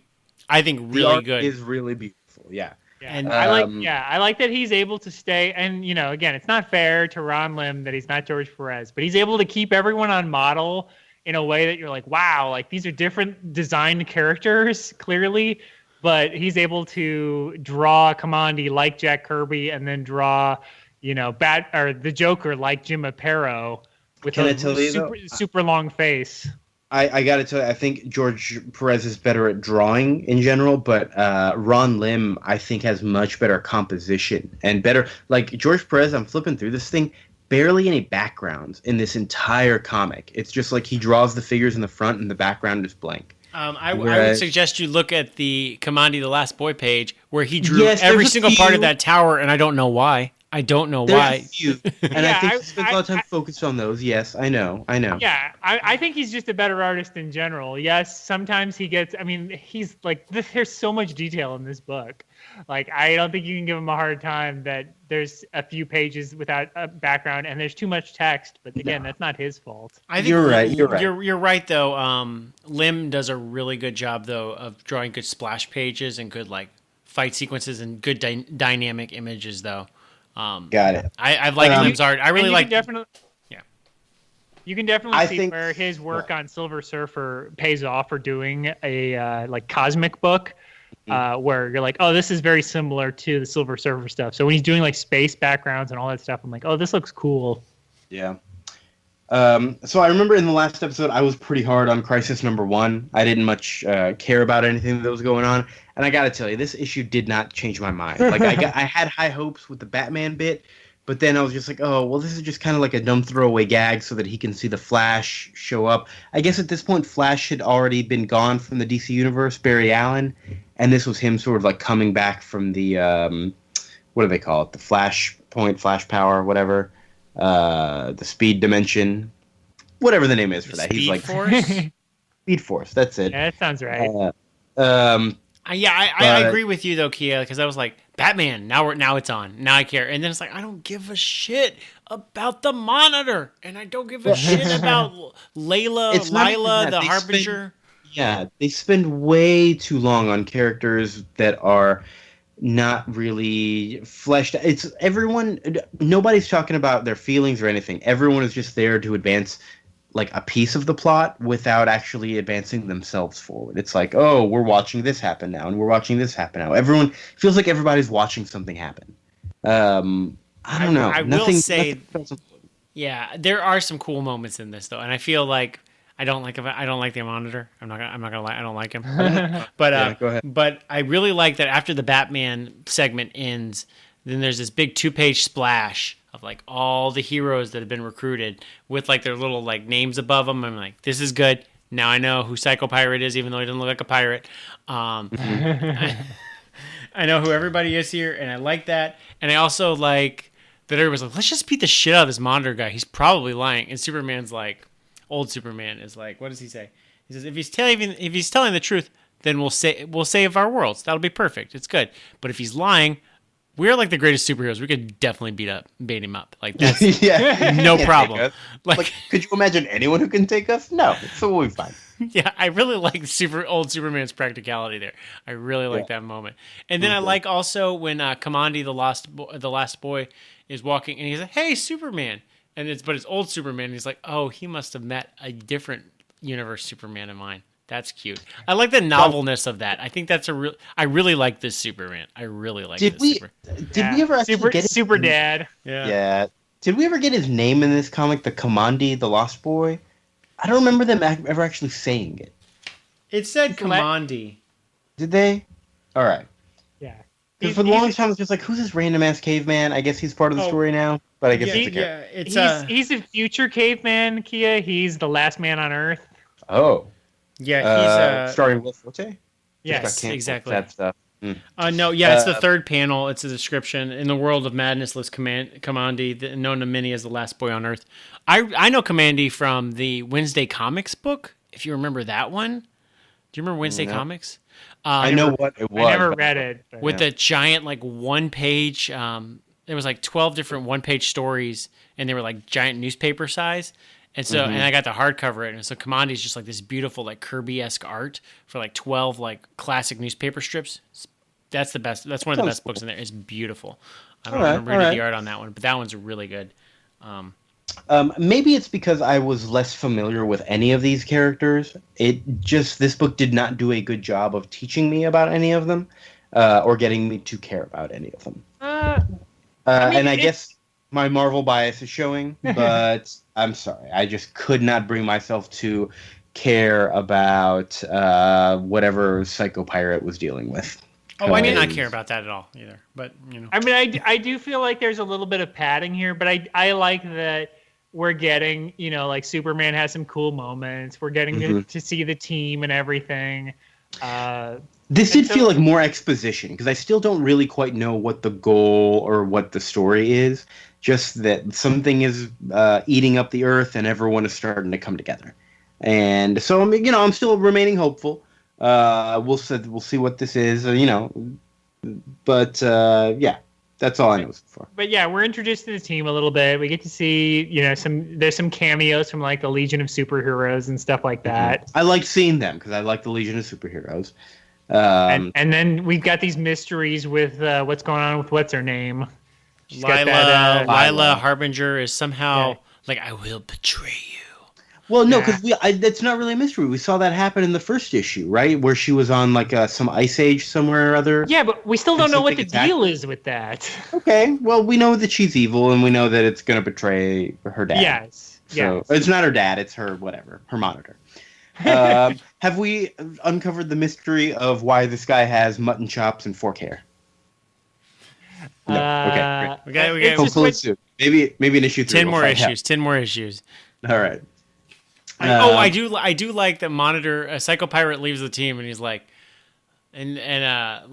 I think, really good. It is really beautiful, yeah. And I like that he's able to stay, and again, it's not fair to Ron Lim that he's not George Perez, but he's able to keep everyone on model in a way that you're like, wow, like these are different designed characters clearly, but he's able to draw Kamandi like Jack Kirby, and then draw, the Joker like Jim Aparo with super long face. I got to tell you, I think George Perez is better at drawing in general, but Ron Lim, I think, has much better composition and better. Like George Perez, I'm flipping through this thing, barely any backgrounds in this entire comic. It's just like he draws the figures in the front and the background is blank. I would suggest you look at the Kamandi the Last Boy page where he drew every single part of that tower, and I don't know why. There's why. A few, and I think he spends a lot of time focused on those. Yes, I know. Yeah, I think he's just a better artist in general. Yes, sometimes he gets. I mean, he's like there's so much detail in this book. Like, I don't think you can give him a hard time that there's a few pages without a background and there's too much text. But again, that's not his fault. I think you're right. You're right though. Lim does a really good job though of drawing good splash pages and good like fight sequences and good dynamic images though. Got it. I like Lim's art. I really like. You can definitely see where his work on Silver Surfer pays off for doing a like cosmic book, where you're like, oh, this is very similar to the Silver Surfer stuff. So when he's doing like space backgrounds and all that stuff, I'm like, oh, this looks cool. Yeah. So I remember in the last episode, I was pretty hard on Crisis #1. I didn't much care about anything that was going on. And I got to tell you, this issue did not change my mind. Like I had high hopes with the Batman bit, but then I was just like, oh, well, this is just kind of like a dumb throwaway gag so that he can see the Flash show up. I guess at this point, Flash had already been gone from the DC universe, Barry Allen, and this was him sort of like coming back from the, what do they call it? The Flash Point, Flash Power, whatever. The Speed Dimension, whatever the name is for that. He's like Force? Speed Force, that's it. Yeah, that sounds right. I agree with you though, Kia, because I was like, Batman, now it's on. Now I care. And then it's like, I don't give a shit about the Monitor. And I don't give a shit about Lila, the Harbinger. They spend way too long on characters that are not really fleshed out. It's everyone, nobody's talking about their feelings or anything. Everyone is just there to advance like a piece of the plot without actually advancing themselves forward. It's like, oh, we're watching this happen now, and we're watching this happen now. Everyone feels like everybody's watching something happen. I don't know. I will say, yeah, there are some cool moments in this though, and I feel like I don't like the Monitor. I'm not gonna lie, I don't like him. But go ahead. But I really like that after the Batman segment ends, then there's this big 2-page splash of like all the heroes that have been recruited with like their little like names above them. I'm like, this is good. Now I know who Psycho Pirate is, even though he doesn't look like a pirate. I know who everybody is here, and I like that. And I also like that everybody's like, let's just beat the shit out of this Monitor guy. He's probably lying. And Superman's like, old Superman is like, what does he say? He says, if he's telling the truth, then we'll save our worlds. That'll be perfect. It's good. But if he's lying, we're like the greatest superheroes. We could definitely beat him up. Like that's no problem. Like, could you imagine anyone who can take us? No, so we'll be fine. Yeah, I really like old Superman's practicality there. I really like that moment. And then I like also when Kamandi the last boy is walking and he's like, "Hey, Superman!" And it's old Superman. And he's like, "Oh, he must have met a different universe Superman of mine." That's cute. I like the novelness of that. I think that's I really like this Superman. I really like this Superman. Did we ever actually get Super Dad? Yeah. Did we ever get his name in this comic, the Kamandi, the Lost Boy? I don't remember them ever actually saying it. It said Kamandi. Did they? All right. Yeah. Because for the longest time, it's just like, who's this random-ass caveman? I guess he's part of the story now, but I guess he's a future caveman, Kia. He's the last man on Earth. Oh. Yeah, he's starring Will Forte. Yes, exactly. That stuff. It's the third panel. It's a description. In the world of madness lives Kamandi, known to many as the last boy on Earth. I know Kamandi from the Wednesday Comics book. If you remember that one, do you remember Wednesday Comics? I know what it was. I never read it. With the giant like 1-page. There was like 12 different 1-page stories, and they were like giant newspaper size. And so, and I got to hardcover it, and so Kamandi's just like this beautiful, like Kirby-esque art for like 12 like classic newspaper strips. That's the best. That's one of the best books in there. It's beautiful. I don't remember reading the art on that one, but that one's really good. Maybe it's because I was less familiar with any of these characters. This book did not do a good job of teaching me about any of them, or getting me to care about any of them. I guess my Marvel bias is showing, but I'm sorry. I just could not bring myself to care about whatever Psycho Pirate was dealing with. Oh, I did not care about that at all either. But I mean, I do feel like there's a little bit of padding here, but I like that we're getting, like Superman has some cool moments. We're getting to see the team and everything. This did feel like more exposition, because I still don't really quite know what the goal or what the story is. Just that something is eating up the Earth and everyone is starting to come together. And so, I'm still remaining hopeful. We'll see what this is, But yeah, that's all I know so far. But yeah, we're introduced to the team a little bit. We get to see, there's some cameos from like the Legion of Superheroes and stuff like that. I like seeing them because I like the Legion of Superheroes. And then we've got these mysteries with what's going on with what's her name. Lila Harbinger is somehow like, I will betray you. Well, no, because that's not really a mystery. We saw that happen in the first issue, right? Where she was on like some ice age somewhere or other. Yeah, but we still don't know what the deal is with that. Okay, well, we know that she's evil, and we know that it's going to betray her dad. Yes. So it's not her dad; it's her her monitor. Have we uncovered the mystery of why this guy has mutton chops and fork hair? No. Okay, great. Hopefully maybe an issue 3. 10 more issues. 10 more issues. All right. I do like that Monitor, Psycho Pirate leaves the team and he's like, and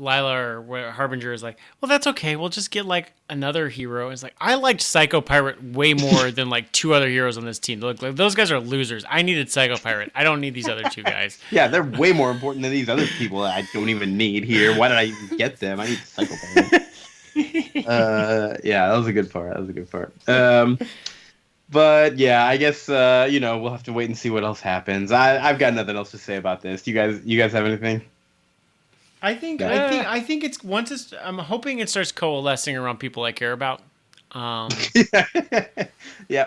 Lila or Harbinger is like, well, that's okay. We'll just get like another hero. It's like, I liked Psycho Pirate way more than like 2 other heroes on this team. Look, like, those guys are losers. I needed Psycho Pirate. I don't need these other 2 guys. Yeah, they're way more important than these other people that I don't even need here. Why did I even get them? I need Psycho Pirate. Yeah, that was a good part. But yeah, I guess we'll have to wait and see what else happens. I've got nothing else to say about this. You guys have anything? I think it's I'm hoping it starts coalescing around people I care about. Yeah.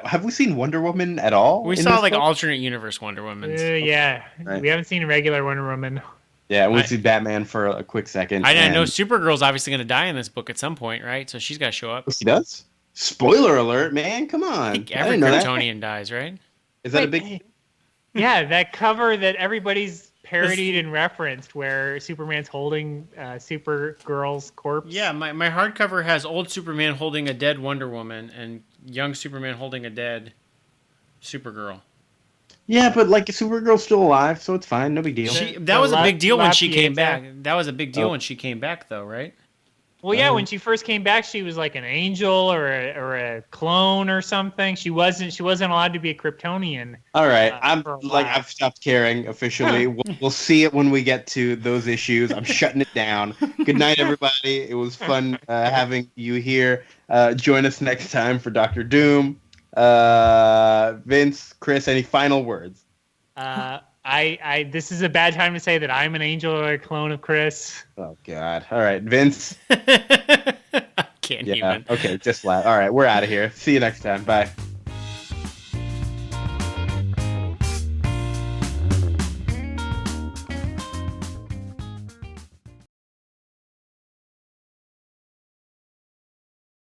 Have we seen Wonder Woman at all? We saw like alternate universe Wonder Woman. Yeah, right. We haven't seen regular Wonder Woman. Yeah, we see Batman for a quick second. I know Supergirl's obviously going to die in this book at some point, right? So she's got to show up. She does? Spoiler alert, man! Come on. I think every Kryptonian dies, right? Is that a big? Yeah, that cover that everybody's parodied and referenced, where Superman's holding Supergirl's corpse. Yeah, my hardcover has old Superman holding a dead Wonder Woman and young Superman holding a dead Supergirl. Yeah, but like Supergirl's still alive, so it's fine. No big deal. That was a big deal when she came back. That was a big deal when she came back, though, right? Well, yeah, when she first came back, she was like an angel or a clone or something. She wasn't allowed to be a Kryptonian. All right, I've stopped caring officially. We'll see it when we get to those issues. I'm shutting it down. Good night, everybody. It was fun having you here. Join us next time for Dr. Doom. Vince, Chris, any final words? This is a bad time to say that I'm an angel or a clone of Chris. Oh God! All right, Vince. I can't even. Okay, just laugh. All right, we're out of here. See you next time. Bye.